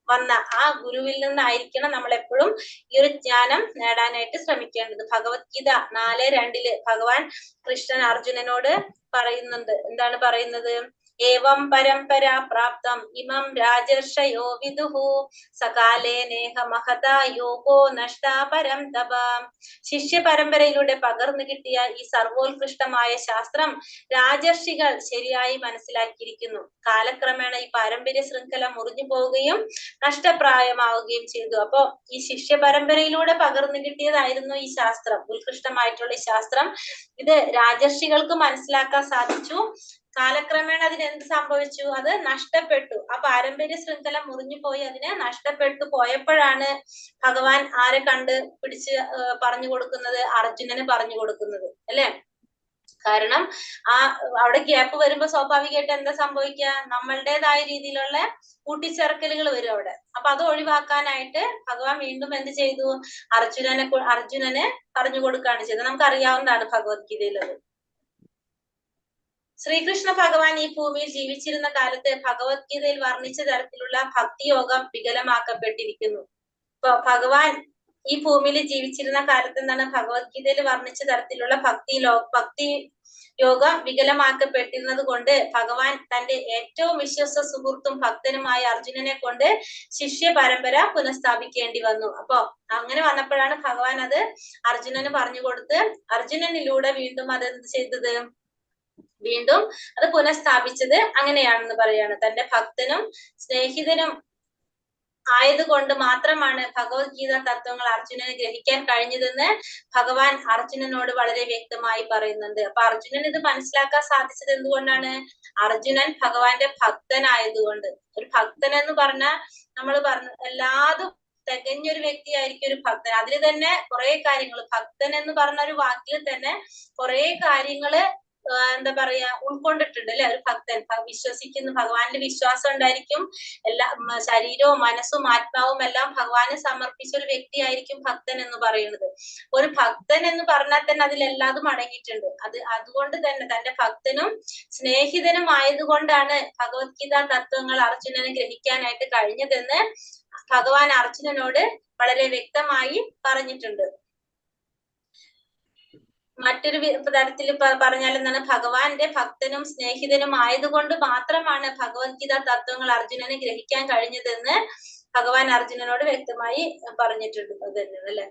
Speaker 1: വന്ന ആ ഗുരുവിൽ നിന്നായിരിക്കണം നമ്മൾ എപ്പോഴും ഈ ഒരു ജ്ഞാനം നേടാനായിട്ട് ശ്രമിക്കേണ്ടത്. ഭഗവത്ഗീത 4:2 ഭഗവാൻ കൃഷ്ണൻ അർജുനനോട് പറയുന്നുണ്ട്. എന്താണ് പറയുന്നത്? ഏവം പരമ്പരാ പ്രാപ്തം ഇമം രാജർഷയോ വിദുഹു സകാലേ നേഹ മഹതാ യോഗോ നഷ്ടാ പരം തപ. ശിഷ്യ പരമ്പരയിലൂടെ പകർന്നു കിട്ടിയ ഈ സർവോത്കൃഷ്ടമായ ശാസ്ത്രം രാജർഷികൾ ശരിയായി മനസ്സിലാക്കിയിരിക്കുന്നു. കാലക്രമേണ ഈ പാരമ്പര്യ ശൃംഖല മുറിഞ്ഞു പോവുകയും നഷ്ടപ്രായമാവുകയും ചെയ്തു. അപ്പോ ഈ ശിഷ്യ പരമ്പരയിലൂടെ പകർന്നു കിട്ടിയതായിരുന്നു ഈ ശാസ്ത്രം, ഉത്കൃഷ്ടമായിട്ടുള്ള ഈ ശാസ്ത്രം. ഇത് രാജർഷികൾക്ക് മനസ്സിലാക്കാൻ സാധിച്ചു. കാലക്രമേണ അതിന് എന്ത് സംഭവിച്ചു? അത് നഷ്ടപ്പെട്ടു. ആ പാരമ്പര്യ ശൃംഖല മുറിഞ്ഞു പോയി, അതിന് നഷ്ടപ്പെട്ടു പോയപ്പോഴാണ് ഭഗവാൻ ആരെ കണ്ട് പിടിച്ച് പറഞ്ഞു കൊടുക്കുന്നത്? അർജുനന് പറഞ്ഞു കൊടുക്കുന്നത് അല്ലെ. കാരണം അവിടെ ഗ്യാപ്പ് വരുമ്പോ സ്വാഭാവികമായിട്ട് എന്താ സംഭവിക്കുക? നമ്മളുടേതായ രീതിയിലുള്ള കൂട്ടിച്ചേർക്കലുകൾ വരും അവിടെ. അപ്പൊ അത് ഒഴിവാക്കാനായിട്ട് ഭഗവാൻ വീണ്ടും എന്ത് ചെയ്തു? അർജുനന് പറഞ്ഞു കൊടുക്കുകയാണ് ചെയ്തത്. നമുക്ക് അറിയാവുന്നതാണ് ഭഗവത്ഗീതയിലത്. ശ്രീകൃഷ്ണ ഭഗവാൻ ഈ ഭൂമിയിൽ ജീവിച്ചിരുന്ന കാലത്ത് ഭഗവത്ഗീതയിൽ വർണ്ണിച്ച തരത്തിലുള്ള ഭക്തിയോഗം വികലമാക്കപ്പെട്ടിരിക്കുന്നു. ഇപ്പൊ ഭഗവാൻ ഈ ഭൂമിയിൽ ജീവിച്ചിരുന്ന കാലത്ത് എന്താണ് ഭഗവത്ഗീതയിൽ വർണ്ണിച്ച തരത്തിലുള്ള ഭക്തി യോഗം വികലമാക്കപ്പെട്ടിരുന്നത് കൊണ്ട് ഭഗവാൻ തന്റെ ഏറ്റവും വിശ്വസ്ത സുഹൃത്തും ഭക്തനുമായ അർജുനനെ കൊണ്ട് ശിഷ്യ പരമ്പര പുനഃസ്ഥാപിക്കേണ്ടി വന്നു. അപ്പൊ അങ്ങനെ വന്നപ്പോഴാണ് ഭഗവാൻ അത് അർജുനന് പറഞ്ഞു കൊടുത്ത് അർജുനനിലൂടെ വീണ്ടും അത് എന്ത് ചെയ്തത്? വീണ്ടും അത് പുനഃസ്ഥാപിച്ചത് അങ്ങനെയാണെന്ന് പറയാണ്. തന്റെ ഭക്തനും സ്നേഹിതനും ആയതുകൊണ്ട് മാത്രമാണ് ഭഗവത്ഗീത തത്വങ്ങൾ അർജുനന് ഗ്രഹിക്കാൻ കഴിഞ്ഞതെന്ന് ഭഗവാൻ അർജുനനോട് വളരെ വ്യക്തമായി പറയുന്നുണ്ട്. അപ്പൊ അർജുനൻ ഇത് മനസ്സിലാക്കാൻ സാധിച്ചത് എന്തുകൊണ്ടാണ്? അർജുനൻ ഭഗവാന്റെ ഭക്തനായതുകൊണ്ട്. ഒരു ഭക്തൻ എന്ന് പറഞ്ഞാൽ നമ്മൾ എല്ലാതും തികഞ്ഞൊരു വ്യക്തിയായിരിക്കും ഒരു ഭക്തൻ. അതിൽ തന്നെ കുറെ കാര്യങ്ങൾ, ഭക്തൻ എന്ന് പറഞ്ഞ ഒരു വാക്കിൽ തന്നെ കുറെ കാര്യങ്ങള് എന്താ പറയാ ഉൾക്കൊണ്ടിട്ടുണ്ട് അല്ലെ. ഒരു ഭക്തൻ വിശ്വസിക്കുന്ന ഭഗവാനിൽ വിശ്വാസം ഉണ്ടായിരിക്കും. ശരീരവും മനസ്സും ആത്മാവും എല്ലാം ഭഗവാന് സമർപ്പിച്ച ഒരു വ്യക്തിയായിരിക്കും ഭക്തൻ എന്ന് പറയുന്നത്. ഒരു ഭക്തൻ എന്ന് പറഞ്ഞാൽ തന്നെ അതിലെല്ലാതും അടങ്ങിയിട്ടുണ്ട്. അതുകൊണ്ട് തന്നെ തന്റെ ഭക്തനും സ്നേഹിതനും ആയതുകൊണ്ടാണ് ഭഗവത്ഗീത തത്വങ്ങൾ അർജുനന് ഗ്രഹിക്കാനായിട്ട് കഴിഞ്ഞതെന്ന് ഭഗവാൻ അർജുനനോട് വളരെ വ്യക്തമായി പറഞ്ഞിട്ടുണ്ട്. മറ്റൊരു തരത്തിൽ പറഞ്ഞാൽ എന്താണ്, ഭഗവാന്റെ ഭക്തനും സ്നേഹിതനും ആയതുകൊണ്ട് മാത്രമാണ് ഭഗവത്ഗീത തത്വങ്ങൾ അർജുനന് ഗ്രഹിക്കാൻ കഴിഞ്ഞതെന്ന് ഭഗവാൻ അർജുനനോട് വ്യക്തമായി പറഞ്ഞിട്ടുണ്ട്. അതന്നെ അല്ലെ.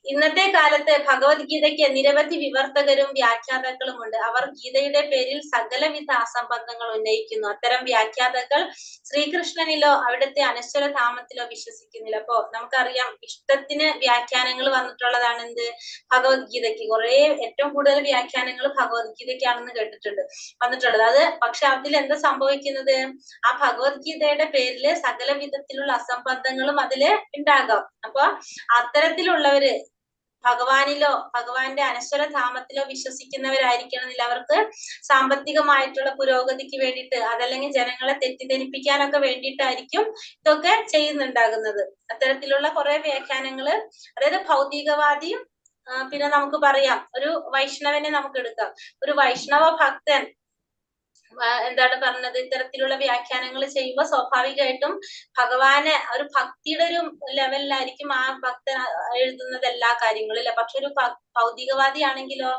Speaker 1: ഇന്നത്തെ കാലത്ത് ഭഗവത്ഗീതയ്ക്ക് നിരവധി വിവർത്തകരും വ്യാഖ്യാതാക്കളും ഉണ്ട്. അവർ ഗീതയുടെ പേരിൽ സകലവിധ അസംബന്ധങ്ങൾ ഉന്നയിക്കുന്നു. അത്തരം വ്യാഖ്യാതാക്കൾ ശ്രീകൃഷ്ണനിലോ അവിടുത്തെ അനശ്വരധാമത്തിലോ വിശ്വസിക്കുന്നില്ല. അപ്പോ നമുക്കറിയാം ഇഷ്ടത്തിന് വ്യാഖ്യാനങ്ങൾ വന്നിട്ടുള്ളതാണ് എന്ത്, ഭഗവത്ഗീതയ്ക്ക്. ഏറ്റവും കൂടുതൽ വ്യാഖ്യാനങ്ങൾ ഭഗവത്ഗീതയ്ക്കാണെന്ന് വന്നിട്ടുള്ളത്. അത് പക്ഷെ അതിൽ എന്താ സംഭവിക്കുന്നത്, ആ ഭഗവത്ഗീതയുടെ പേരില് സകല വിധത്തിലുള്ള അസംബന്ധങ്ങളും അതില് ഉണ്ടാകാം. അപ്പൊ അത്തരത്തിലുള്ളവര് ഭഗവാനിലോ ഭഗവാന്റെ അനശ്വരധാമത്തിലോ വിശ്വസിക്കുന്നവരായിരിക്കണമെന്നില്ല. അവർക്ക് സാമ്പത്തികമായിട്ടുള്ള പുരോഗതിക്ക് വേണ്ടിയിട്ട്, അതല്ലെങ്കിൽ ജനങ്ങളെ തെറ്റിദ്ധരിപ്പിക്കാനൊക്കെ വേണ്ടിയിട്ടായിരിക്കും ഇതൊക്കെ ചെയ്യുന്നുണ്ടാകുന്നത്. അത്തരത്തിലുള്ള കുറെ വ്യാഖ്യാനങ്ങള്, അതായത് ഭൗതികവാദിയും പിന്നെ നമുക്ക് പറയാം ഒരു വൈഷ്ണവനെ നമുക്ക് എടുക്കാം. ഒരു വൈഷ്ണവ ഭക്തൻ എന്താണ് പറഞ്ഞത്, ഇത്തരത്തിലുള്ള വ്യാഖ്യാനങ്ങൾ ചെയ്യുമ്പോൾ സ്വാഭാവികമായിട്ടും ഭഗവാനെ ഒരു ഭക്തിയുടെ ഒരു ലെവലിലായിരിക്കും ആ ഭക്തൻ എഴുതുന്നത് എല്ലാ കാര്യങ്ങളും. പക്ഷെ ഒരു ഭൗതികവാദി ആണെങ്കിലോ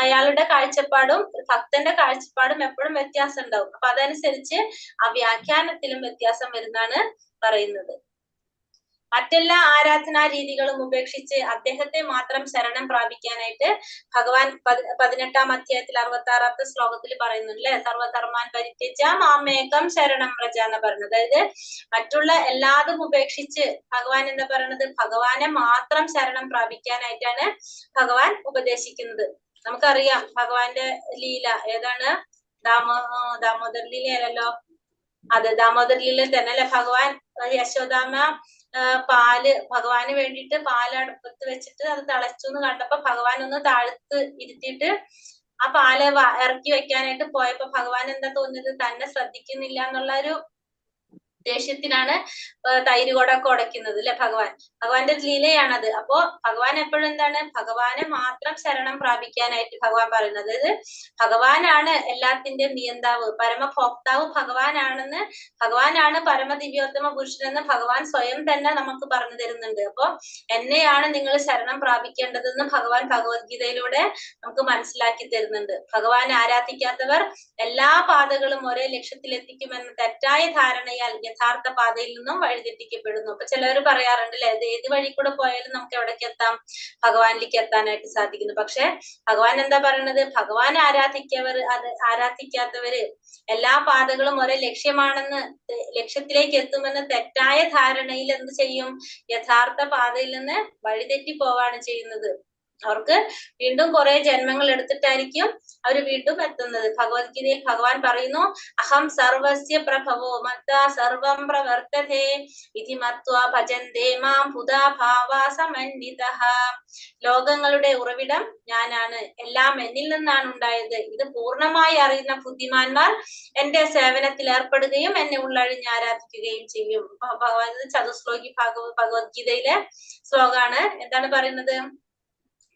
Speaker 1: അയാളുടെ കാഴ്ചപ്പാടും ഭക്തന്റെ കാഴ്ചപ്പാടും എപ്പോഴും വ്യത്യാസം ഉണ്ടാവും. അപ്പൊ അതനുസരിച്ച് ആ വ്യാഖ്യാനത്തിലും വ്യത്യാസം വരുന്നാണ് പറയുന്നത്. മറ്റെല്ലാ ആരാധനാ രീതികളും ഉപേക്ഷിച്ച് അദ്ദേഹത്തെ മാത്രം ശരണം പ്രാപിക്കാനായിട്ട് ഭഗവാൻ 18-ാം അധ്യായത്തിൽ 66-ാമത്തെ ശ്ലോകത്തിൽ പറയുന്നുണ്ട് അല്ലെ. സർവധർമാൻ പരിത്യജ്യ മാമേകം ശരണം വ്രജ എന്ന് പറയുന്നത്. അതായത് മറ്റുള്ള എല്ലാതും ഉപേക്ഷിച്ച് ഭഗവാൻ എന്താ പറയുന്നത്, ഭഗവാനെ മാത്രം ശരണം പ്രാപിക്കാനായിട്ടാണ് ഭഗവാൻ ഉപദേശിക്കുന്നത്. നമുക്കറിയാം ഭഗവാന്റെ ലീല ഏതാണ്, ദാമോദർ ലീലയല്ലോ. അതെ, ദാമോദർ ലീലയിൽ തന്നെ അല്ലെ. ഭഗവാൻ യശോദാമ്മ ഭഗവാന് വേണ്ടിയിട്ട് പാല് അടുപ്പത്ത് വെച്ചിട്ട് അത് തിളച്ചു എന്ന് കണ്ടപ്പോ ഭഗവാൻ ഒന്ന് താഴ്ത്ത് ഇരുത്തിയിട്ട് ആ പാല് ഇറക്കി വെക്കാനായിട്ട് പോയപ്പോ ഭഗവാൻ എന്താ തോന്നിയത്, തന്നെ ശ്രദ്ധിക്കുന്നില്ല എന്നുള്ള ഒരു ദേഷ്യത്തിനാണ് തൈര് കൊടൊക്കെ ഉടയ്ക്കുന്നത് അല്ലെ. ഭഗവാന്റെ ലീലയാണത്. അപ്പോ ഭഗവാൻ എപ്പോഴും എന്താണ്, ഭഗവാനെ മാത്രം ശരണം പ്രാപിക്കാനായിട്ട് ഭഗവാൻ പറയുന്നത്. അതായത് ഭഗവാനാണ് എല്ലാത്തിന്റെ നിയന്താവ്, പരമഭോക്താവ് ഭഗവാനാണെന്ന്, ഭഗവാനാണ് പരമദിവ്യോത്തമ പുരുഷനെന്ന് ഭഗവാൻ സ്വയം തന്നെ നമുക്ക് പറഞ്ഞു തരുന്നുണ്ട്. അപ്പൊ എന്നെയാണ് നിങ്ങൾ ശരണം പ്രാപിക്കേണ്ടതെന്ന് ഭഗവാൻ ഭഗവത്ഗീതയിലൂടെ നമുക്ക് മനസ്സിലാക്കി തരുന്നുണ്ട്. ഭഗവാനെ ആരാധിക്കാത്തവർ എല്ലാ പാതകളും ഒരേ ലക്ഷ്യത്തിലെത്തിക്കുമെന്ന തെറ്റായ ധാരണയാൽ യഥാർത്ഥ പാതയിൽ നിന്നും വഴിതെറ്റിക്കപ്പെടുന്നു. അപ്പൊ ചിലവർ പറയാറുണ്ട് അല്ലെ, ഏത് വഴി കൂടെ പോയാലും നമുക്ക് എവിടേക്ക് എത്താം, ഭഗവാനിലേക്ക് എത്താനായിട്ട് സാധിക്കുന്നു. പക്ഷെ ഭഗവാൻ എന്താ പറയുന്നത്, ഭഗവാൻ ആരാധിക്കാത്തവര് എല്ലാ പാതകളും ഒരേ ലക്ഷ്യത്തിലേക്ക് എത്തുമെന്ന് തെറ്റായ ധാരണയിൽ എന്ത് ചെയ്യും, യഥാർത്ഥ പാതയിൽ നിന്ന് വഴിതെറ്റി പോവാണ് ചെയ്യുന്നത്. അവർക്ക് വീണ്ടും കുറെ ജന്മങ്ങൾ എടുത്തിട്ടായിരിക്കും അവർ വീണ്ടും എത്തുന്നത്. ഭഗവത്ഗീതയിൽ ഭഗവാൻ പറയുന്നു, അഹം സർവസ്യ പ്രഭവോ മത്ത സർവം പ്രവർത്തതേ ഇതി മത്വാ ഭജന്തേ മാം ഭൂതാ ഭാവാ സമന്വിതഃ. ലോകങ്ങളുടെ ഉറവിടം ഞാനാണ്, എല്ലാം എന്നിൽ നിന്നാണ് ഉണ്ടായത്. ഇത് പൂർണ്ണമായി അറിയുന്ന ബുദ്ധിമാന്മാർ എന്റെ സേവനത്തിൽ ഏർപ്പെടുകയും എന്നെ ഉള്ളഴിഞ്ഞ് ആരാധിക്കുകയും ചെയ്യും. ചതുശ്ലോകി ഭഗവത്ഗീതയിലെ ശ്ലോകാണ്. എന്താണ് പറയുന്നത്,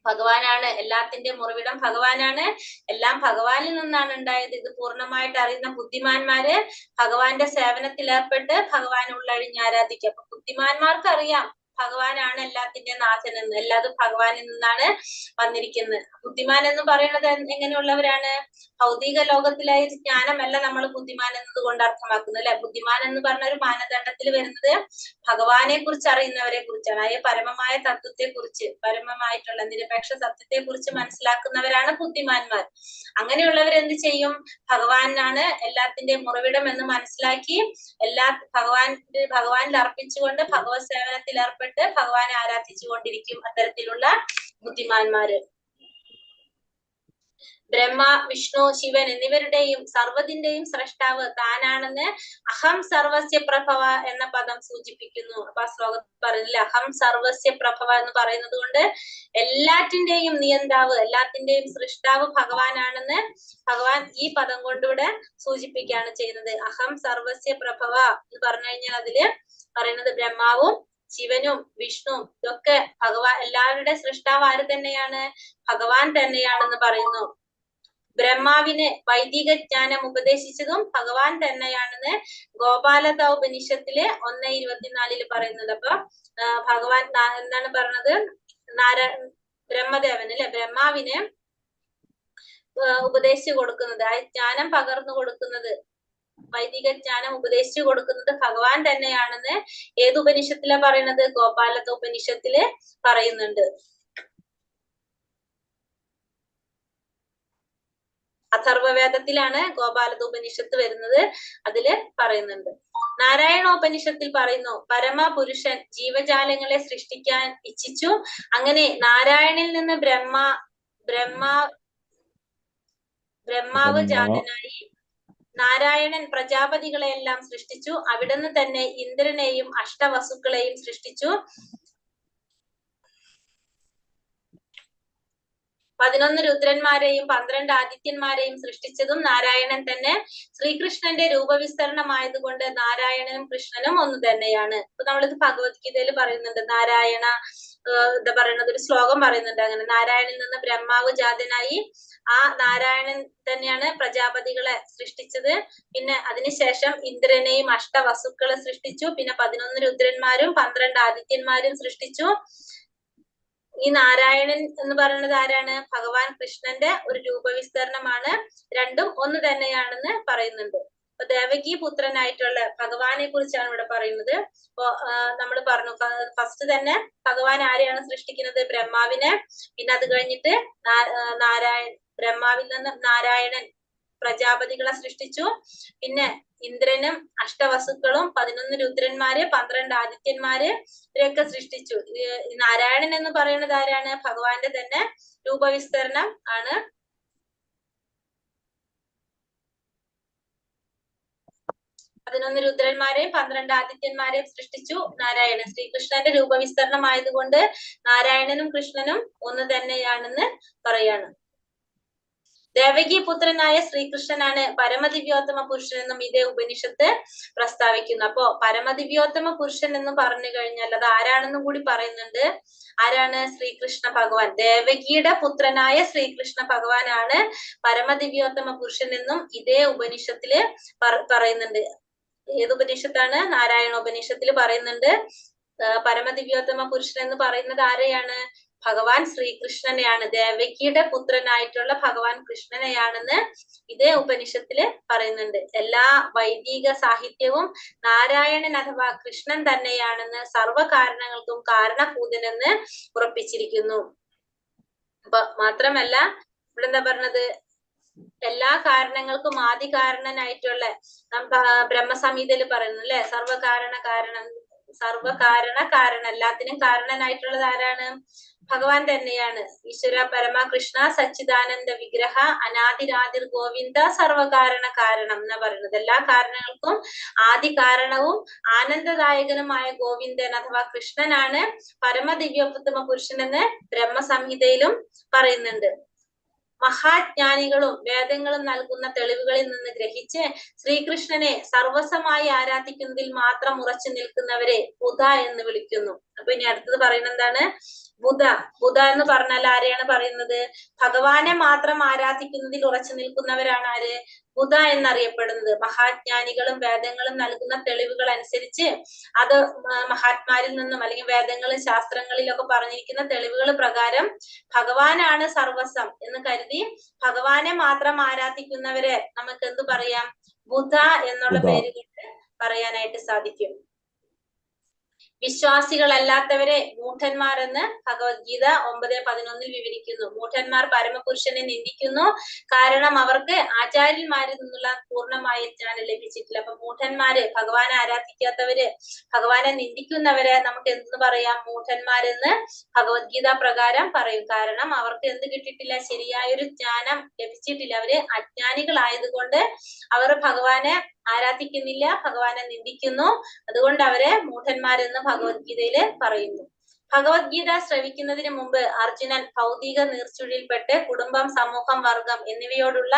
Speaker 1: ഭഗവാനാണ് എല്ലാത്തിന്റെ ഉറവിടം, ഭഗവാനാണ്, എല്ലാം ഭഗവാനിൽ നിന്നാണ് ഉണ്ടായത്. ഇത് പൂർണ്ണമായിട്ട് അറിയുന്ന ബുദ്ധിമാന്മാര് ഭഗവാന്റെ സേവനത്തിൽ ഏർപ്പെട്ട് ഭഗവാനെ ഉള്ളഴിഞ്ഞ് ആരാധിക്കുക. അപ്പൊ ബുദ്ധിമാന്മാർക്ക് അറിയാം ഭഗവാനാണ് എല്ലാത്തിന്റെ നാഥൻ എന്ന്, എല്ലാതും ഭഗവാനിൽ നിന്നാണ് വന്നിരിക്കുന്നത്. ബുദ്ധിമാൻ എന്ന് പറയുന്നത് എങ്ങനെയുള്ളവരാണ്, ഭൗതിക ലോകത്തിലായ ജ്ഞാനമല്ല നമ്മൾ ബുദ്ധിമാൻ എന്നതുകൊണ്ട് അർത്ഥമാക്കുന്നത് അല്ലെ. ബുദ്ധിമാൻ എന്ന് പറഞ്ഞ ഒരു മാനദണ്ഡത്തിൽ വരുന്നത് ഭഗവാനെ കുറിച്ച് അറിയുന്നവരെ കുറിച്ചാണ്. അതായത് പരമമായ തത്വത്തെ കുറിച്ച്, പരമമായിട്ടുള്ള നിരപേക്ഷ സത്യത്തെ കുറിച്ച് മനസ്സിലാക്കുന്നവരാണ് ബുദ്ധിമാന്മാർ. അങ്ങനെയുള്ളവർ എന്ത് ചെയ്യും, ഭഗവാനാണ് എല്ലാത്തിന്റെയും ഉറവിടം എന്ന് മനസ്സിലാക്കി ഭഗവാനിൽ അർപ്പിച്ചുകൊണ്ട് ഭഗവത് സേവനത്തിൽ ഏർപ്പെട്ട് ഭഗവാനെ ആരാധിച്ചു കൊണ്ടിരിക്കും അത്തരത്തിലുള്ള ബുദ്ധിമാന്മാര്. ബ്രഹ്മ, വിഷ്ണു, ശിവൻ എന്നിവരുടെയും സർവ്വതിന്റെയും സ്രഷ്ടാവ് താനാണെന്ന് അഹം സർവസ്യ പ്രഭവ എന്ന പദം സൂചിപ്പിക്കുന്നു. അപ്പൊ ആ ശ്ലോകത്തിൽ പറയുന്നില്ല, അഹം സർവസ്യ പ്രഭവ എന്ന് പറയുന്നത് കൊണ്ട് എല്ലാറ്റിന്റെയും നിയന്താവ്, എല്ലാത്തിന്റെയും സൃഷ്ടാവ് ഭഗവാനാണെന്ന് ഭഗവാൻ ഈ പദം കൊണ്ടിവിടെ സൂചിപ്പിക്കുകയാണ് ചെയ്യുന്നത്. അഹം സർവസ്യ പ്രഭവ എന്ന് പറഞ്ഞു കഴിഞ്ഞാൽ അതില് പറയുന്നത് ബ്രഹ്മാവും ശിവനും വിഷ്ണു ഇതൊക്കെ ഭഗവാൻ, എല്ലാവരുടെ സൃഷ്ടാവ് ആര് തന്നെയാണ്? ഭഗവാൻ തന്നെയാണെന്ന് പറയുന്നു. ബ്രഹ്മാവിന് വൈദിക ജ്ഞാനം ഉപദേശിച്ചതും ഭഗവാൻ തന്നെയാണെന്ന് ഗോപാലത ഉപനിഷത്തില് 1:24 പറയുന്നത്. അപ്പൊ ഭഗവാൻ എന്താണ് പറഞ്ഞത്? ബ്രഹ്മദേവൻ അല്ലെ, ബ്രഹ്മാവിന് ഉപദേശിച്ചു കൊടുക്കുന്നത്, ആ ജ്ഞാനം പകർന്നു കൊടുക്കുന്നത്, വൈദിക ജ്ഞാനം ഉപദേശിച്ചു കൊടുക്കുന്നത് ഭഗവാൻ തന്നെയാണെന്ന് ഏത് ഉപനിഷത്തിലാ പറയുന്നത്? ഗോപാലത ഉപനിഷത്തില് പറയുന്നുണ്ട്. അഥർവവേദത്തിലാണ് ഗോപാലത ഉപനിഷത്ത് വരുന്നത്. അതില് പറയുന്നുണ്ട്. നാരായണോപനിഷത്തിൽ പറയുന്നു, പരമപുരുഷൻ ജീവജാലങ്ങളെ സൃഷ്ടിക്കാൻ ഇച്ഛിച്ചു. അങ്ങനെ നാരായണിൽ നിന്ന് ബ്രഹ്മാവ് ജാതനായി. നാരായണൻ പ്രജാപതികളെയെല്ലാം സൃഷ്ടിച്ചു. അവിടുന്ന് തന്നെ ഇന്ദ്രനെയും അഷ്ടവസുക്കളെയും സൃഷ്ടിച്ചു. 11 രുദ്രന്മാരെയും 12 ആദിത്യന്മാരെയും സൃഷ്ടിച്ചതും നാരായണൻ തന്നെ. ശ്രീകൃഷ്ണന്റെ രൂപവിസ്തരണമായതുകൊണ്ട് നാരായണനും കൃഷ്ണനും ഒന്ന് തന്നെയാണ്. ഇപ്പൊ നമ്മളിത് ഭഗവത്ഗീതയിൽ പറയുന്നുണ്ട്, നാരായണ എന്താ പറയുന്നത്, ഒരു ശ്ലോകം പറയുന്നുണ്ട് അങ്ങനെ, നാരായണനിൽ നിന്ന് ബ്രഹ്മാവ് ജാതനായി. ആ നാരായണൻ തന്നെയാണ് പ്രജാപതികളെ സൃഷ്ടിച്ചത്. പിന്നെ അതിനുശേഷം ഇന്ദ്രനെയും അഷ്ടവസുക്കളെ സൃഷ്ടിച്ചു. പിന്നെ 11 രുദ്രന്മാരും 12 ആദിത്യന്മാരും സൃഷ്ടിച്ചു. ഈ നാരായണൻ എന്ന് പറയുന്നത് ആരാണ്? ഭഗവാൻ കൃഷ്ണന്റെ ഒരു രൂപവിസ്തരണമാണ്. രണ്ടും ഒന്ന് തന്നെയാണെന്ന് പറയുന്നുണ്ട്. അപ്പൊ ദേവകി പുത്രനായിട്ടുള്ള ഭഗവാനെ കുറിച്ചാണ് ഇവിടെ പറയുന്നത്. അപ്പൊ നമ്മൾ പറഞ്ഞു, ഫസ്റ്റ് തന്നെ ഭഗവാൻ ആരെയാണ് സൃഷ്ടിക്കുന്നത്? ബ്രഹ്മാവിനെ. പിന്നെ അത് കഴിഞ്ഞിട്ട് ബ്രഹ്മാവിൽ നിന്ന് നാരായണൻ പ്രജാപതികളെ സൃഷ്ടിച്ചു. പിന്നെ ഇന്ദ്രനും അഷ്ടവസുക്കളും 11 രുദ്രന്മാര് 12 ആദിത്യന്മാര് ഇവരെയൊക്കെ സൃഷ്ടിച്ചു. നാരായണൻ എന്ന് പറയുന്നത് ആരാണ്? ഭഗവാന്റെ തന്നെ രൂപവിസ്തരണം ആണ്. പതിനൊന്ന് രുദ്രന്മാരെയും 12 ആദിത്യന്മാരെയും സൃഷ്ടിച്ചു നാരായണൻ. ശ്രീകൃഷ്ണന്റെ രൂപവിസ്തരണം ആയതുകൊണ്ട് നാരായണനും കൃഷ്ണനും ഒന്ന് തന്നെയാണെന്ന് പറയാണ്. ദേവകി പുത്രനായ ശ്രീകൃഷ്ണനാണ് പരമദിവ്യോത്തമ പുരുഷൻ എന്നും ഇതേ ഉപനിഷത്ത് പ്രസ്താവിക്കുന്നു. അപ്പോ പരമദിവ്യോത്തമ പുരുഷൻ എന്ന് പറഞ്ഞു കഴിഞ്ഞാൽ അത് ആരാണെന്നും കൂടി പറയുന്നുണ്ട്. ആരാണ്? ശ്രീകൃഷ്ണ ഭഗവാൻ. ദേവകിയുടെ പുത്രനായ ശ്രീകൃഷ്ണ ഭഗവാനാണ് പരമദിവ്യോത്തമ പുരുഷൻ എന്നും ഇതേ ഉപനിഷത്തില് പറയുന്നുണ്ട്. ഏത് ഉപനിഷത്താണ്? നാരായണോപനിഷത്തില് പറയുന്നുണ്ട്. പരമദിവ്യോത്തമ പുരുഷൻ എന്ന് പറയുന്നത് ആരെയാണ്? ഭഗവാൻ ശ്രീകൃഷ്ണനെയാണ്. ദേവകിയുടെ പുത്രനായിട്ടുള്ള ഭഗവാൻ കൃഷ്ണനെയാണെന്ന് ഇതേ ഉപനിഷത്തില് പറയുന്നുണ്ട്. എല്ലാ വൈദിക സാഹിത്യവും നാരായണൻ അഥവാ കൃഷ്ണൻ തന്നെയാണെന്ന് സർവ കാരണങ്ങൾക്കും കാരണഭൂതനെന്ന് ഉറപ്പിച്ചിരിക്കുന്നു. അപ്പൊ മാത്രമല്ല ഇവിടെ എന്താ പറഞ്ഞത്? എല്ലാ കാരണങ്ങൾക്കും ആദി കാരണനായിട്ടുള്ള ബ്രഹ്മസംഹിതയിൽ പറയുന്നു അല്ലെ, സർവകാരണ കാരണം, എല്ലാത്തിനും കാരണനായിട്ടുള്ളത് ആരാണ്? ഭഗവാൻ തന്നെയാണ്. ഈശ്വര പരമകൃഷ്ണ സച്ചിദാനന്ദ വിഗ്രഹ അനാദിരാദിർ ഗോവിന്ദ സർവകാരണ കാരണം എന്നാ പറയുന്നത്. എല്ലാ കാരണങ്ങൾക്കും ആദി കാരണവും ആനന്ദദായകനുമായ ഗോവിന്ദൻ അഥവാ കൃഷ്ണനാണ് പരമദിവ്യോത്തമ പുരുഷൻ എന്ന് ബ്രഹ്മസംഹിതയിലും പറയുന്നുണ്ട്. മഹാജ്ഞാനികളും വേദങ്ങളും നൽകുന്ന തെളിവുകളിൽ നിന്ന് ഗ്രഹിച്ച് ശ്രീകൃഷ്ണനെ സർവസ്വമായി ആരാധിക്കുന്നതിൽ മാത്രം ഉറച്ചു നിൽക്കുന്നവരെ ബുധ എന്ന് വിളിക്കുന്നു. അപ്പൊ ഇനി അടുത്തത് പറയുന്നത് എന്താണ്? ബുധ എന്ന് പറഞ്ഞാൽ ആരെയാണ് പറയുന്നത്? ഭഗവാനെ മാത്രം ആരാധിക്കുന്നതിൽ ഉറച്ചു നിൽക്കുന്നവരാണ് ആര്? ബുധ എന്നറിയപ്പെടുന്നത്. മഹാജ്ഞാനികളും വേദങ്ങളും നൽകുന്ന തെളിവുകൾ അനുസരിച്ച് അത് മഹാത്മാരിൽ നിന്നും അല്ലെങ്കിൽ വേദങ്ങളും ശാസ്ത്രങ്ങളിലൊക്കെ പറഞ്ഞിരിക്കുന്ന തെളിവുകൾ പ്രകാരം ഭഗവാനാണ് സർവസ്വം എന്ന് കരുതി ഭഗവാനെ മാത്രം ആരാധിക്കുന്നവരെ നമുക്ക് എന്ത് പറയാം? ബുധ എന്നുള്ള പേര് കൊണ്ട് പറയാനായിട്ട് സാധിക്കും. വിശ്വാസികളല്ലാത്തവരെ മൂഢന്മാരെന്ന് ഭഗവത്ഗീത 9:11 വിവരിക്കുന്നു. മൂഢന്മാർ പരമപുരുഷനെ നിന്ദിക്കുന്നു, കാരണം അവർക്ക് ആചാര്യന്മാരിൽ നിന്നുള്ള പൂർണ്ണമായ ജ്ഞാനം ലഭിച്ചിട്ടില്ല. അപ്പൊ മൂഢന്മാര്, ഭഗവാനെ ആരാധിക്കാത്തവര്, ഭഗവാനെ നിന്ദിക്കുന്നവരെ നമുക്ക് എന്തെന്ന് പറയാം? മൂഢന്മാരെന്ന് ഭഗവത്ഗീത പ്രകാരം പറയും. കാരണം അവർക്ക് എന്ത് കിട്ടിയിട്ടില്ല? ശരിയായൊരു ജ്ഞാനം ലഭിച്ചിട്ടില്ല. അവര് അജ്ഞാനികളായതുകൊണ്ട് അവർ ഭഗവാനെ ആരാധിക്കുന്നില്ല, ഭഗവാനെ നിന്ദിക്കുന്നു. അതുകൊണ്ട് അവരെ മൂഢന്മാരെന്ന് ഭഗവത്ഗീതയില് പറയുന്നു. ഭഗവത്ഗീത ശ്രവിക്കുന്നതിന് മുമ്പ് അർജുനൻ ഭൗതിക നീർച്ചുഴിയിൽപ്പെട്ട് കുടുംബം, സമൂഹം, വർഗം എന്നിവയോടുള്ള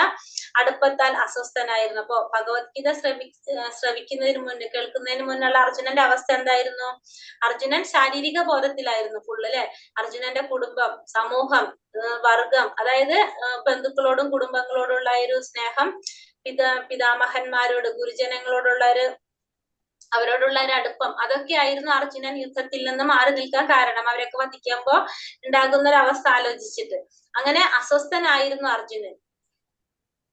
Speaker 1: അടുപ്പത്താൽ അസ്വസ്ഥനായിരുന്നു. അപ്പോ ഭഗവത്ഗീത ശ്രവിക്കുന്നതിന് മുന്നേ, കേൾക്കുന്നതിന് മുന്നുള്ള അർജുനന്റെ അവസ്ഥ എന്തായിരുന്നു? അർജുനൻ ശാരീരിക ബോധത്തിലായിരുന്നു ഫുള്ള് അല്ലെ. അർജുനന്റെ കുടുംബം, സമൂഹം, വർഗം, അതായത് ബന്ധുക്കളോടും കുടുംബങ്ങളോടുള്ള ഒരു സ്നേഹം, പിതാമഹന്മാരോട്, ഗുരുജനങ്ങളോടുള്ള അവരോടുള്ള ഒരു അടുപ്പം, അതൊക്കെ ആയിരുന്നു അർജുനൻ യുദ്ധത്തിൽ നിന്ന് മാറി നിൽക്കാൻ കാരണം. അവരൊക്കെ വധിക്കുമ്പോ ഉണ്ടാകുന്ന ഒരു അവസ്ഥ ആലോചിച്ചിട്ട് അങ്ങനെ അസ്വസ്ഥനായിരുന്നു അർജുനൻ.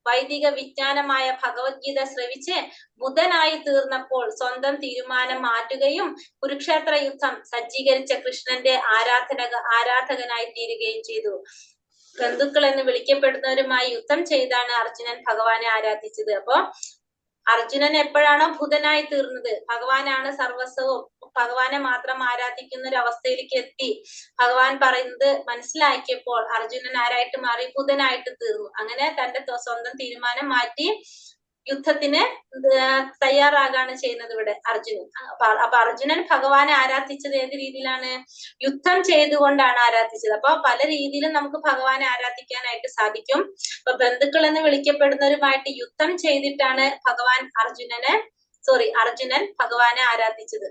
Speaker 1: വൈദിക വിജ്ഞാനമായ ഭഗവത്ഗീത ശ്രവിച്ച് ബുധനായി തീർന്നപ്പോൾ സ്വന്തം തീരുമാനം മാറ്റുകയും കുരുക്ഷേത്ര യുദ്ധം സജ്ജീകരിച്ച കൃഷ്ണന്റെ ആരാധകനായി തീരുകയും ചെയ്തു. ബന്ധുക്കൾ എന്ന് വിളിക്കപ്പെടുന്നവരുമായി യുദ്ധം ചെയ്താണ് അർജുനൻ ഭഗവാനെ ആരാധിച്ചത്. അപ്പൊ അർജുനൻ എപ്പോഴാണോ ബുധനായി തീർന്നത്, ഭഗവാനാണ് സർവസ്വവും, ഭഗവാനെ മാത്രം ആരാധിക്കുന്ന ഒരു അവസ്ഥയിലേക്ക് എത്തി, ഭഗവാൻ പറയുന്നത് മനസ്സിലാക്കിയപ്പോൾ അർജുനൻ ആരായിട്ട് മാറി? ബുധനായിട്ട് തീർന്നു. അങ്ങനെ തന്റെ സ്വന്തം തീരുമാനം മാറ്റി യുദ്ധത്തിന് തയ്യാറാകാണ് ചെയ്യുന്നത് ഇവിടെ അർജുനൻ. അപ്പൊ അർജുനൻ ഭഗവാനെ ആരാധിച്ചത് ഏത് രീതിയിലാണ്? യുദ്ധം ചെയ്തുകൊണ്ടാണ് ആരാധിച്ചത്. അപ്പൊ പല രീതിയിലും നമുക്ക് ഭഗവാനെ ആരാധിക്കാനായിട്ട് സാധിക്കും. അപ്പൊ ബന്ധുക്കൾ എന്ന് വിളിക്കപ്പെടുന്നവരുമായിട്ട് യുദ്ധം ചെയ്തിട്ടാണ് അർജുനൻ ഭഗവാനെ ആരാധിച്ചത്.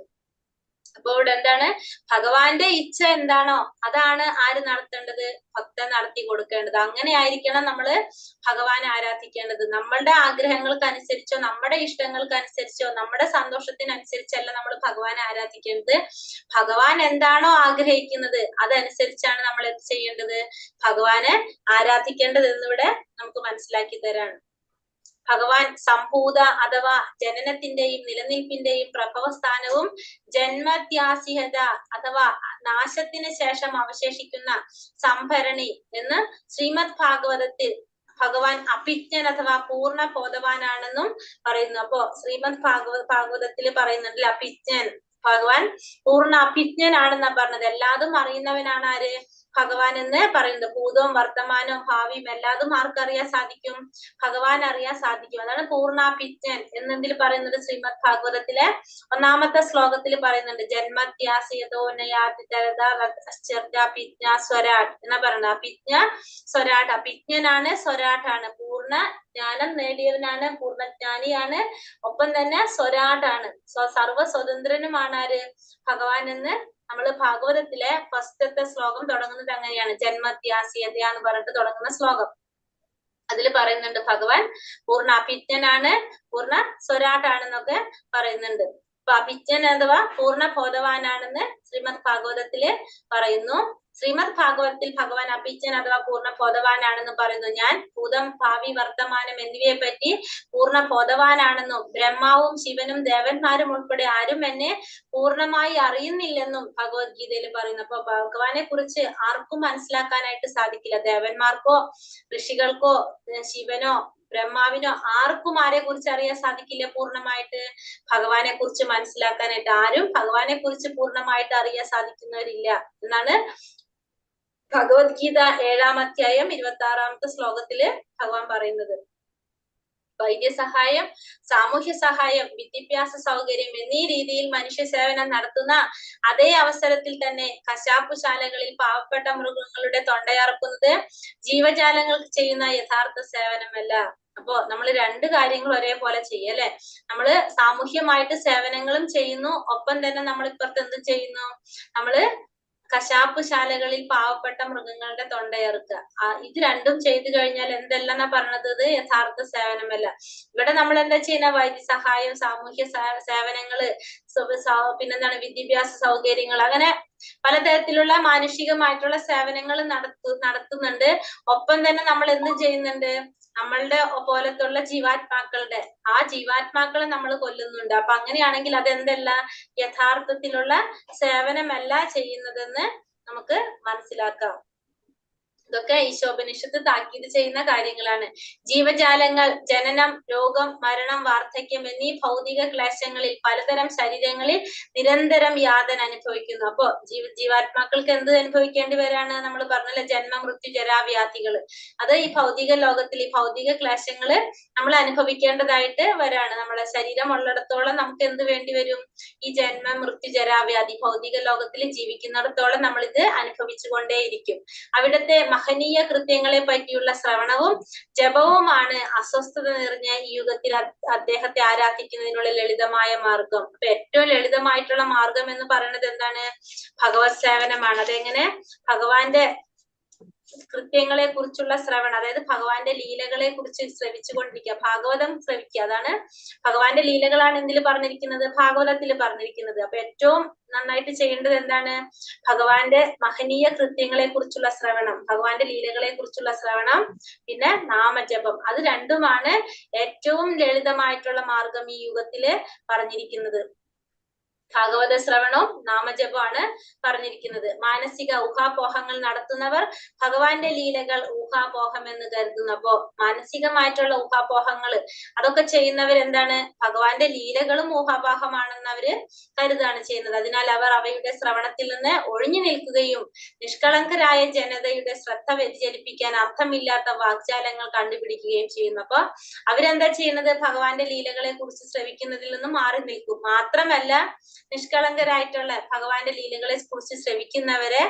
Speaker 1: അപ്പൊ ഇവിടെ എന്താണ്? ഭഗവാന്റെ ഇച്ഛ എന്താണോ അതാണ് ആര് നടത്തേണ്ടത്? ഭക്തൻ നടത്തി കൊടുക്കേണ്ടത്. അങ്ങനെ ആയിരിക്കണം നമ്മള് ഭഗവാനെ ആരാധിക്കേണ്ടത്. നമ്മളുടെ ആഗ്രഹങ്ങൾക്കനുസരിച്ചോ നമ്മുടെ ഇഷ്ടങ്ങൾക്കനുസരിച്ചോ നമ്മുടെ സന്തോഷത്തിനനുസരിച്ചല്ല നമ്മൾ ഭഗവാനെ ആരാധിക്കേണ്ടത്. ഭഗവാൻ എന്താണോ ആഗ്രഹിക്കുന്നത് അതനുസരിച്ചാണ് നമ്മൾ എന്ത് ചെയ്യേണ്ടത്? ഭഗവാനെ ആരാധിക്കേണ്ടത് എന്നിവിടെ നമുക്ക് മനസ്സിലാക്കി തരാണ്. ഭഗവാൻ സംഭൂത അഥവാ ജനനത്തിന്റെയും നിലനിൽപ്പിന്റെയും പ്രഭവസ്ഥാനവും ജന്മത്യാസിഹത അഥവാ നാശത്തിന് ശേഷം അവശേഷിക്കുന്ന സംഭരണി എന്ന് ശ്രീമദ് ഭാഗവതത്തിൽ ഭഗവാൻ അഭിജ്ഞൻ അഥവാ പൂർണ്ണ ബോധവാനാണെന്നും പറയുന്നു. അപ്പോ ശ്രീമദ് ഭാഗവതത്തിൽ പറയുന്നുണ്ട് അഭിജ്ഞൻ, ഭഗവാൻ പൂർണ്ണ അഭിജ്ഞനാണെന്നാ പറഞ്ഞത്. എല്ലാതും അറിയുന്നവനാണ് ആര്? ഭഗവാൻ എന്ന് പറയുന്നത്. ഭൂതവും വർത്തമാനവും ഭാവിയും എല്ലാതും ആർക്കറിയാൻ സാധിക്കും? ഭഗവാൻ അറിയാൻ സാധിക്കും. അതാണ് പൂർണ്ണാഭിജ്ഞൻ എന്നതിൽ പറയുന്നത്. ശ്രീമദ് ഭാഗവതത്തിലെ 1-ാമത്തെ ശ്ലോകത്തിൽ പറയുന്നുണ്ട് ജന്മത്യാസിയതോനയാതിതരതശ്ചർജാഭിജ്ഞ സ്വരാട് എന്നാ പറയുന്നത്. അഭിജ്ഞ സ്വരാട്, അഭിജ്ഞനാണ്, സ്വരാട്ടാണ്, പൂർണ്ണ ജ്ഞാനം നേടിയവനാണ്, പൂർണ്ണജ്ഞാനിയാണ്, ഒപ്പം തന്നെ സ്വരാടാണ്, സർവസ്വതന്ത്രനുമാണ് ആര്? ഭഗവാൻ എന്ന് നമ്മള് ഭാഗവതത്തിലെ ഫസ്റ്റത്തെ ശ്ലോകം തുടങ്ങുന്നത് അങ്ങനെയാണ്. ജന്മത്യാസിയത എന്ന് പറഞ്ഞിട്ട് തുടങ്ങുന്ന ശ്ലോകം. അതിൽ പറയുന്നുണ്ട് ഭഗവാൻ പൂർണ്ണ അഭിജ്ഞനാണ്, പൂർണ്ണ സ്വരാട്ടാണെന്നൊക്കെ പറയുന്നുണ്ട്. അപ്പൊ അഭിജ്ഞൻ അഥവാ പൂർണ്ണ ബോധവാനാണെന്ന് ശ്രീമദ് ഭാഗവതത്തില് പറയുന്നു. ശ്രീമദ് ഭാഗവതത്തിൽ ഭഗവാൻ അഭിജ്ഞൻ അഥവാ പൂർണ്ണ ബോധവാനാണെന്ന് പറയുന്നു. ഞാൻ ഭൂതം, ഭാവി, വർത്തമാനം എന്നിവയെ പറ്റി പൂർണ്ണ ബോധവാനാണെന്നും ബ്രഹ്മാവും ശിവനും ദേവന്മാരും ഉൾപ്പെടെ ആരും എന്നെ പൂർണ്ണമായി അറിയുന്നില്ലെന്നും ഭഗവത്ഗീതയിൽ പറയുന്നു. അപ്പൊ ഭഗവാനെ കുറിച്ച് ആർക്കും മനസ്സിലാക്കാനായിട്ട് സാധിക്കില്ല. ദേവന്മാർക്കോ ഋഷികൾക്കോ ശിവനോ ബ്രഹ്മാവിനോ ആർക്കും ആരെ കുറിച്ച് അറിയാൻ സാധിക്കില്ല പൂർണ്ണമായിട്ട്? ഭഗവാനെ കുറിച്ച് മനസ്സിലാക്കാനായിട്ട് ആരും ഭഗവാനെ കുറിച്ച് പൂർണ്ണമായിട്ട് അറിയാൻ സാധിക്കുന്നവരില്ല എന്നാണ് ഭഗവത്ഗീത 7-ാം അധ്യായം 26-ാമത്തെ ശ്ലോകത്തില് ഭഗവാൻ പറയുന്നത്. വൈദ്യസഹായം, സാമൂഹ്യ സഹായം, വിദ്യാഭ്യാസ സൗകര്യം എന്നീ രീതിയിൽ മനുഷ്യ സേവനം നടത്തുന്ന അതേ അവസരത്തിൽ തന്നെ കശാപ്പുശാലകളിൽ പാവപ്പെട്ട മൃഗങ്ങളുടെ തൊണ്ടയറക്കുന്നത് ജീവജാലങ്ങൾക്ക് ചെയ്യുന്ന യഥാർത്ഥ സേവനമല്ല. അപ്പോ നമ്മൾ രണ്ട് കാര്യങ്ങൾ ഒരേപോലെ ചെയ്യല്ലേ. നമ്മള് സാമൂഹ്യമായിട്ട് സേവനങ്ങളും ചെയ്യുന്നു, ഒപ്പം തന്നെ നമ്മൾ ഇപ്പുറത്ത് എന്ത് ചെയ്യുന്നു? നമ്മള് കശാപ്പുശാലകളിൽ പാവപ്പെട്ട മൃഗങ്ങളുടെ തൊണ്ടയറുക്കുക. ഇത് രണ്ടും ചെയ്തു കഴിഞ്ഞാൽ എന്തെല്ലാം പറഞ്ഞത്? യഥാർത്ഥ സേവനമല്ല. ഇവിടെ നമ്മൾ എന്താ ചെയ്യുന്ന? വൈദ്യസഹായം, സാമൂഹ്യ സേവനങ്ങള്, പിന്നെന്താണ് വിദ്യാഭ്യാസ സൗകര്യങ്ങൾ, അങ്ങനെ പലതരത്തിലുള്ള മാനുഷികമായിട്ടുള്ള സേവനങ്ങൾ നടത്തുന്നുണ്ട്. ഒപ്പം തന്നെ നമ്മൾ എന്ത് ചെയ്യുന്നുണ്ട്? നമ്മളുടെ പോലത്തുള്ള ജീവാത്മാക്കളുടെ ആ ജീവാത്മാക്കളെ നമ്മൾ കൊല്ലുന്നുണ്ട്. അപ്പൊ അങ്ങനെയാണെങ്കിൽ അതെന്തല്ല, യഥാർത്ഥത്തിലുള്ള സേവനമല്ല ചെയ്യുന്നതെന്ന് നമുക്ക് മനസ്സിലാക്കാം. ഇതൊക്കെ ഈശോപനിഷത്ത് താക്കീത് ചെയ്യുന്ന കാര്യങ്ങളാണ്. ജീവജാലങ്ങൾ ജനനം, രോഗം, മരണം, വാർദ്ധക്യം എന്നീ ഭൗതിക ക്ലേശങ്ങളിൽ പലതരം ശരീരങ്ങളിൽ നിരന്തരം യാതന അനുഭവിക്കുന്നു. അപ്പോ ജീവാത്മാക്കൾക്ക് എന്ത് അനുഭവിക്കേണ്ടി വരാണ്? നമ്മൾ പറഞ്ഞല്ലോ, ജന്മ, മൃത്യു, ജരാവ്യാധികൾ. അത് ഈ ഭൗതിക ലോകത്തിൽ ഈ ഭൗതിക ക്ലേശങ്ങള് നമ്മൾ അനുഭവിക്കേണ്ടതായിട്ട് വരാണ്. നമ്മുടെ ശരീരം ഉള്ളിടത്തോളം നമുക്ക് എന്ത് വേണ്ടി വരും? ഈ ജന്മ, മൃത്യു, ജരാവ്യാധി ഭൗതിക ലോകത്തിൽ ജീവിക്കുന്നിടത്തോളം നമ്മൾ ഇത് അനുഭവിച്ചു കൊണ്ടേയിരിക്കും. അവിടുത്തെ മഹനീയ കൃത്യങ്ങളെ പറ്റിയുള്ള ശ്രവണവും ജപവുമാണ് അസ്വസ്ഥത നിറഞ്ഞ ഈ യുഗത്തിൽ അദ്ദേഹത്തെ ആരാധിക്കുന്നതിനുള്ള ലളിതമായ മാർഗം. അപ്പൊ ഏറ്റവും ലളിതമായിട്ടുള്ള മാർഗം എന്ന് പറയുന്നത് എന്താണ്? ഭഗവത് സേവനമാണ്. അതെങ്ങനെ? ഭഗവാന്റെ കൃത്യങ്ങളെ കുറിച്ചുള്ള ശ്രവണം, അതായത് ഭഗവാന്റെ ലീലകളെ കുറിച്ച് ശ്രവിച്ചുകൊണ്ടിരിക്കുക, ഭാഗവതം ശ്രവിക്കുക. അതാണ് ഭഗവാന്റെ ലീലകളാണ് എന്തിൽ പറഞ്ഞിരിക്കുന്നത്? ഭാഗവതത്തിൽ പറഞ്ഞിരിക്കുന്നത്. അപ്പൊ ഏറ്റവും നന്നായിട്ട് ചെയ്യേണ്ടത് എന്താണ്? ഭഗവാന്റെ മഹനീയ കൃത്യങ്ങളെ കുറിച്ചുള്ള ശ്രവണം, ഭഗവാന്റെ ലീലകളെ കുറിച്ചുള്ള ശ്രവണം, പിന്നെ നാമജപം. അത് രണ്ടുമാണ് ഏറ്റവും ലളിതമായിട്ടുള്ള മാർഗം ഈ യുഗത്തില് പറഞ്ഞിരിക്കുന്നത്. ഭാഗവത ശ്രവണവും നാമജപമാണ് പറഞ്ഞിരിക്കുന്നത്. മാനസിക ഊഹാപോഹങ്ങൾ നടത്തുന്നവർ ഭഗവാന്റെ ലീലകൾ ഊഹാപോഹം എന്ന് കരുതുന്നു. അപ്പോ മാനസികമായിട്ടുള്ള ഊഹാപോഹങ്ങൾ അതൊക്കെ ചെയ്യുന്നവർ എന്താണ്? ഭഗവാന്റെ ലീലകളും ഊഹാപോഹമാണെന്ന് അവര് കരുതാണ് ചെയ്യുന്നത്. അതിനാൽ അവർ അവയുടെ ശ്രവണത്തിൽ നിന്ന് ഒഴിഞ്ഞു നിൽക്കുകയും നിഷ്കളങ്കരായ ജനതയുടെ ശ്രദ്ധ വ്യതിചലിപ്പിക്കാൻ അർത്ഥമില്ലാത്ത വാഗ്ജാലങ്ങൾ കണ്ടുപിടിക്കുകയും ചെയ്യുന്നു. അപ്പൊ അവരെന്താ ചെയ്യുന്നത്? ഭഗവാന്റെ ലീലകളെ കുറിച്ച് ശ്രവിക്കുന്നതിൽ നിന്നും മാറി നിൽക്കും. മാത്രമല്ല, നിഷ്കളങ്കരായിട്ടുള്ള ഭഗവാന്റെ ലീലകളെ കുറിച്ച് ശ്രവിക്കുന്നവരെ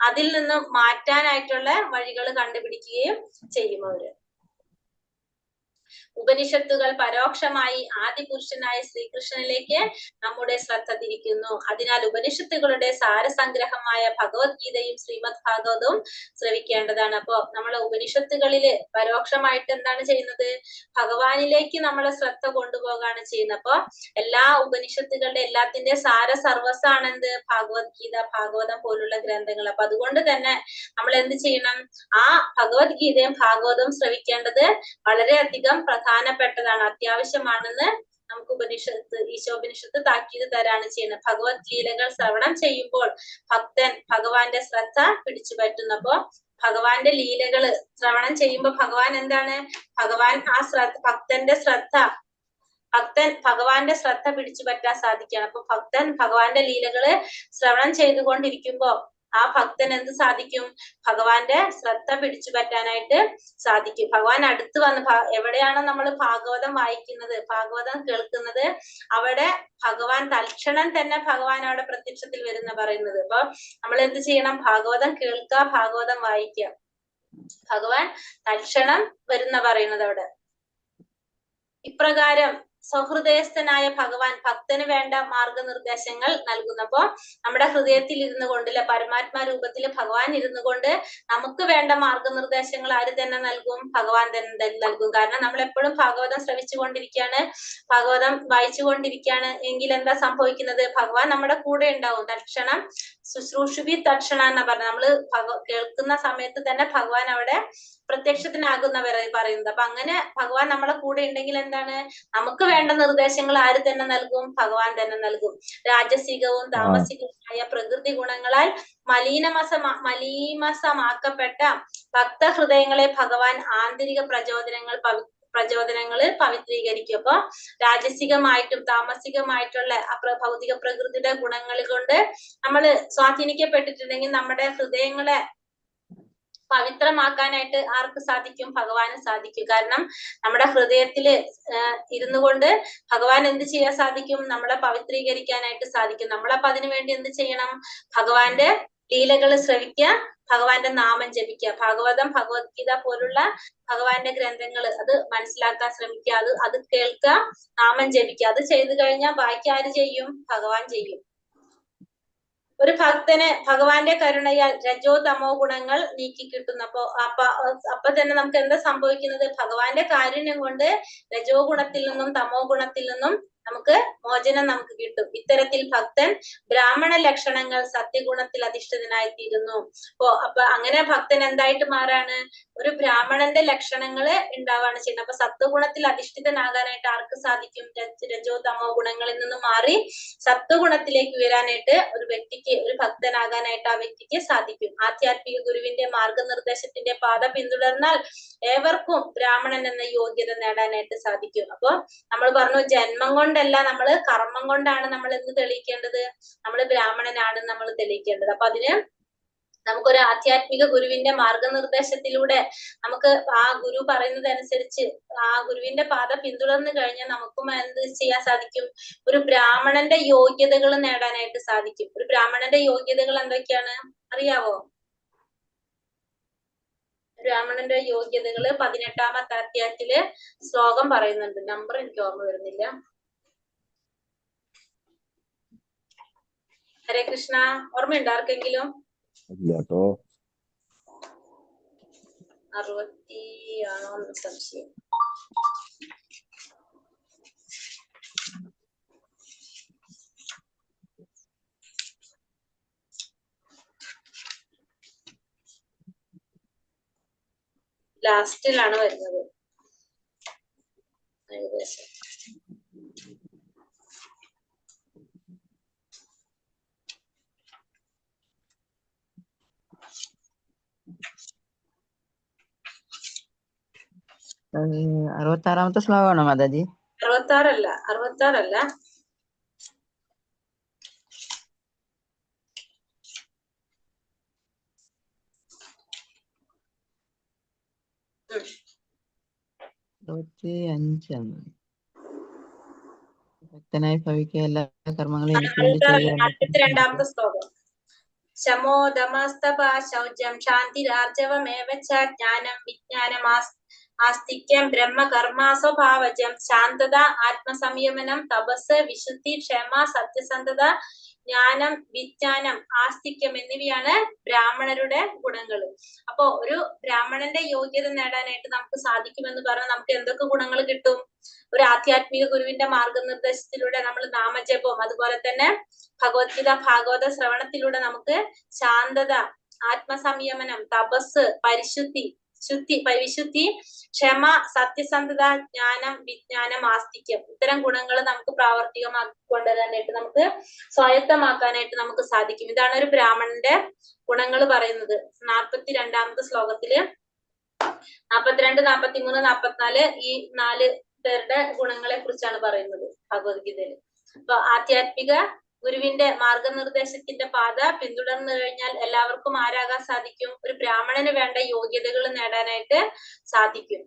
Speaker 1: അതിൽ നിന്നും മാറ്റാനായിട്ടുള്ള വഴികൾ കണ്ടുപിടിക്കുകയും ചെയ്യും അവര്. ഉപനിഷത്തുകൾ പരോക്ഷമായി ആദിപുരുഷനായ ശ്രീകൃഷ്ണനിലേക്ക് നമ്മുടെ ശ്രദ്ധ തിരിക്കുന്നു. അതിനാൽ ഉപനിഷത്തുകളുടെ സാരസംഗ്രഹമായ ഭഗവത്ഗീതയും ശ്രീമദ് ഭാഗവതവും ശ്രവിക്കേണ്ടതാണ്. അപ്പോ നമ്മളെ ഉപനിഷത്തുകളില് പരോക്ഷമായിട്ട് എന്താണ് ചെയ്യുന്നത്? ഭഗവാനിലേക്ക് നമ്മളെ ശ്രദ്ധ കൊണ്ടുപോകാണ് ചെയ്യുന്നത്. അപ്പൊ എല്ലാ ഉപനിഷത്തുകളുടെ എല്ലാത്തിന്റെ സാരസർവസാണ് എന്ത്? ഭഗവത്ഗീത, ഭാഗവതം പോലുള്ള ഗ്രന്ഥങ്ങൾ. അപ്പൊ അതുകൊണ്ട് തന്നെ നമ്മൾ എന്ത് ചെയ്യണം? ആ ഭഗവത്ഗീതയും ഭാഗവതവും ശ്രവിക്കേണ്ടത് വളരെയധികം പ്രധാനപ്പെട്ടതാണ്, അത്യാവശ്യമാണെന്ന് നമുക്ക് ഈശോപനിഷത്ത് താക്കീത് തരാണ് ചെയ്യുന്നത്. ഭഗവത് ലീലകൾ ശ്രവണം ചെയ്യുമ്പോൾ ഭക്തൻ ഭഗവാന്റെ ശ്രദ്ധ പിടിച്ചു പറ്റുന്നപ്പോ ഭഗവാന്റെ ലീലകള് ശ്രവണം ചെയ്യുമ്പോൾ ഭഗവാൻ എന്താണ്? ഭഗവാൻ ആ ഭക്തൻ ഭഗവാന്റെ ശ്രദ്ധ പിടിച്ചു പറ്റാൻ സാധിക്കുകയാണ്. അപ്പൊ ഭക്തൻ ഭഗവാന്റെ ലീലകള് ശ്രവണം ചെയ്തുകൊണ്ടിരിക്കുമ്പോ ആ ഭക്തൻ എന്ത് സാധിക്കും? ഭഗവാന്റെ ശ്രദ്ധ പിടിച്ചു പറ്റാനായിട്ട് സാധിക്കും. ഭഗവാൻ അടുത്ത് വന്ന് എവിടെയാണോ നമ്മൾ ഭാഗവതം വായിക്കുന്നത്, ഭാഗവതം കേൾക്കുന്നത്, അവിടെ ഭഗവാൻ തൽക്ഷണം തന്നെ ഭഗവാൻ അവിടെ പ്രത്യക്ഷത്തിൽ വരുന്ന പറയുന്നത്. അപ്പൊ നമ്മൾ എന്ത് ചെയ്യണം? ഭാഗവതം കേൾക്കുക, ഭാഗവതം വായിക്കുക. ഭഗവാൻ തൽക്ഷണം വരുന്ന പറയുന്നത് അവിടെ. ഇപ്രകാരം സഹൃദയസ്ഥനായ ഭഗവാൻ ഭക്തന് വേണ്ട മാർഗനിർദ്ദേശങ്ങൾ നൽകുന്നപ്പോ നമ്മുടെ ഹൃദയത്തിൽ ഇരുന്നു കൊണ്ടില്ല, പരമാത്മാ രൂപത്തിൽ ഭഗവാൻ ഇരുന്നു കൊണ്ട് നമുക്ക് വേണ്ട മാർഗനിർദ്ദേശങ്ങൾ ആര് തന്നെ നൽകും? ഭഗവാൻ തന്നെ നൽകും. കാരണം നമ്മൾ എപ്പോഴും ഭാഗവതം ശ്രവിച്ചുകൊണ്ടിരിക്കുകയാണ്, ഭാഗവതം വായിച്ചുകൊണ്ടിരിക്കുകയാണ് എങ്കിൽ എന്താ സംഭവിക്കുന്നത്? ഭഗവാൻ നമ്മുടെ കൂടെ ഉണ്ടാവും. തൽക്ഷണം ശുശ്രൂഷുഭി തൽക്ഷണ എന്നാ പറഞ്ഞത്. നമ്മള് കേൾക്കുന്ന സമയത്ത് തന്നെ ഭഗവാൻ അവിടെ പ്രത്യക്ഷത്തിനാകുന്നവരെ പറയുന്നത്. അപ്പൊ അങ്ങനെ ഭഗവാൻ നമ്മളെ കൂടെ ഉണ്ടെങ്കിൽ എന്താണ്? നമുക്ക് വേണ്ട നിർദ്ദേശങ്ങൾ ആര് തന്നെ നൽകും? ഭഗവാൻ തന്നെ നൽകും. രാജസികവും താമസികവുമായ പ്രകൃതി ഗുണങ്ങളാൽ മലീമസമാക്കപ്പെട്ട ഭക്തഹൃദയങ്ങളെ ഭഗവാൻ ആന്തരിക പ്രചോദനങ്ങള് പവിത്രീകരിക്കും. അപ്പൊ രാജസികമായിട്ടും താമസികമായിട്ടുള്ള ഭൗതിക പ്രകൃതിയുടെ ഗുണങ്ങൾ കൊണ്ട് നമ്മൾ സ്വാധീനിക്കപ്പെട്ടിട്ടുണ്ടെങ്കിൽ നമ്മുടെ ഹൃദയങ്ങളെ പവിത്രമാക്കാനായിട്ട് ആർക്ക് സാധിക്കും? ഭഗവാന് സാധിക്കും. കാരണം നമ്മുടെ ഹൃദയത്തില് ഇരുന്നു കൊണ്ട് ഭഗവാൻ എന്ത് ചെയ്യാൻ സാധിക്കും? നമ്മളെ പവിത്രീകരിക്കാനായിട്ട് സാധിക്കും. നമ്മളപ്പോ അതിനു വേണ്ടി എന്ത് ചെയ്യണം? ഭഗവാന്റെ ലീലകൾ ശ്രവിക്കുക, ഭഗവാന്റെ നാമം ജപിക്കുക. ഭാഗവതം, ഭഗവത്ഗീത പോലുള്ള ഭഗവാന്റെ ഗ്രന്ഥങ്ങൾ അത് മനസ്സിലാക്കാൻ ശ്രമിക്കുക, അത് കേൾക്കുക, നാമം ജപിക്കുക. അത് ചെയ്തു കഴിഞ്ഞാൽ ബാക്കി ആര് ചെയ്യും? ഭഗവാൻ ചെയ്യും. ഒരു ഭക്തന് ഭഗവാന്റെ കരുണയാൽ രജോ തമോ ഗുണങ്ങൾ നീക്കി കിട്ടുന്നു. അപ്പൊ തന്നെ നമുക്ക് എന്താ സംഭവിക്കുന്നത്? ഭഗവാന്റെ കാരുണ്യം കൊണ്ട് രജോ ഗുണത്തിൽ നിന്നും തമോ ഗുണത്തിൽ നിന്നും നമുക്ക് മോചനം നമുക്ക് കിട്ടും. ഇത്തരത്തിൽ ഭക്തൻ ബ്രാഹ്മണ ലക്ഷണങ്ങൾ സത്യഗുണത്തിൽ അധിഷ്ഠിതനായി തീരുന്നു. അപ്പൊ അങ്ങനെ ഭക്തൻ എന്തായിട്ട് മാറാണ്? ഒരു ബ്രാഹ്മണന്റെ ലക്ഷണങ്ങള് ഉണ്ടാവാണ് ചെയ്യുന്നത്. അപ്പൊ സത്വഗുണത്തിൽ അധിഷ്ഠിതനാകാനായിട്ട് ആർക്ക് സാധിക്കും? രജോ തമോ ഗുണങ്ങളിൽ നിന്ന് മാറി സത്വഗുണത്തിലേക്ക് ഉയരാനായിട്ട് ഒരു വ്യക്തിക്ക്, ഒരു ഭക്തനാകാനായിട്ട് ആ വ്യക്തിക്ക് സാധിക്കും. ആധ്യാത്മിക ഗുരുവിന്റെ മാർഗനിർദ്ദേശത്തിന്റെ പാത പിന്തുടർന്നാൽ ഏവർക്കും ബ്രാഹ്മണൻ എന്ന യോഗ്യത നേടാനായിട്ട് സാധിക്കും. അപ്പൊ നമ്മൾ പറഞ്ഞു, ജന്മം കൊണ്ടല്ല, നമ്മള് കർമ്മം കൊണ്ടാണ് നമ്മൾ എന്ത് തെളിയിക്കേണ്ടത്? നമ്മൾ ബ്രാഹ്മണനാണ് നമ്മൾ തെളിയിക്കേണ്ടത്. അപ്പൊ അതിന് നമുക്കൊരു ആധ്യാത്മിക ഗുരുവിന്റെ മാർഗനിർദ്ദേശത്തിലൂടെ നമുക്ക് ആ ഗുരു പറയുന്നത് അനുസരിച്ച് ആ ഗുരുവിന്റെ പാത പിന്തുടർന്നു കഴിഞ്ഞാൽ നമുക്കും എന്ത് ചെയ്യാൻ സാധിക്കും? ഒരു ബ്രാഹ്മണന്റെ യോഗ്യതകൾ നേടാനായിട്ട് സാധിക്കും. ഒരു ബ്രാഹ്മണന്റെ യോഗ്യതകൾ എന്തൊക്കെയാണ് അറിയാവോ? ബ്രാഹ്മണന്റെ യോഗ്യതകള് 18-ാമത്തെ അധ്യായത്തില് ശ്ലോകം പറയുന്നുണ്ട്. നമ്പർ എനിക്ക് ഓർമ്മ വരുന്നില്ല. ഹരേ കൃഷ്ണ, ഓർമ്മയുണ്ടോ ആർക്കെങ്കിലും? 60 ആണോ എന്ന് സംശയം. ലാസ്റ്റിലാണ് വരുന്നത് ഏകദേശം.
Speaker 6: അത് 66-ാമത്തെ ശ്ലോകമാണോ മാതാജി?
Speaker 1: 66 അല്ല.
Speaker 6: ഭക്തനായി ഭവിക്കുക, എല്ലാ കർമ്മങ്ങളും എനിക്ക് വേണ്ടി ചെയ്യുക.
Speaker 1: 42-ാമത്തെ ശ്ലോകം. ശമോ ദമസ്തപ ശൗചം ശാന്തിരാർജവമേവ ച ജ്ഞാനം വിജ്ഞാനം ആസ്തിക്യം ബ്രഹ്മ കർമ്മ സ്വഭാവജം ശാന്തത ആത്മസംയമനം തപസ് വിശുദ്ധി ക്ഷമ സത്യസന്ധത ജ്ഞാനം വിജ്ഞാനം ആസ്തിക്യം എന്നിവയാണ് ബ്രാഹ്മണരുടെ ഗുണങ്ങൾ. അപ്പൊ ഒരു ബ്രാഹ്മണന്റെ യോഗ്യത നേടാനായിട്ട് നമുക്ക് സാധിക്കുമെന്ന് പറഞ്ഞാൽ നമുക്ക് എന്തൊക്കെ ഗുണങ്ങൾ കിട്ടും? ഒരു ആധ്യാത്മിക ഗുരുവിന്റെ മാർഗനിർദ്ദേശത്തിലൂടെ നമ്മൾ നാമജപവും അതുപോലെ തന്നെ ഭഗവത്ഗീത ഭാഗവത ശ്രവണത്തിലൂടെ നമുക്ക് ശാന്തത, ആത്മസംയമനം, തപസ്, വിശുദ്ധി, ക്ഷമ, സത്യസന്ധത, ജ്ഞാനം, വിജ്ഞാനം, ആസ്തിക്യം ഇത്തരം ഗുണങ്ങൾ നമുക്ക് പ്രാവർത്തികമാക്കി കൊണ്ടുവരാനായിട്ട്, നമുക്ക് സ്വായത്തമാക്കാനായിട്ട് നമുക്ക് സാധിക്കും. ഇതാണ് ഒരു ബ്രാഹ്മണന്റെ ഗുണങ്ങൾ പറയുന്നത്. 42-ാമത്തെ ശ്ലോകത്തില് 42, 43, 44 ഈ 4 പേരുടെ ഗുണങ്ങളെ കുറിച്ചാണ് പറയുന്നത് ഭഗവത്ഗീതയിൽ. അപ്പൊ ആധ്യാത്മിക ഗുരുവിന്റെ മാർഗനിർദ്ദേശത്തിന്റെ പാത പിന്തുടർന്നു കഴിഞ്ഞാൽ എല്ലാവർക്കും ആരാകാൻ സാധിക്കും? ഒരു ബ്രാഹ്മണന് വേണ്ട യോഗ്യതകൾ നേടാനായിട്ട് സാധിക്കും.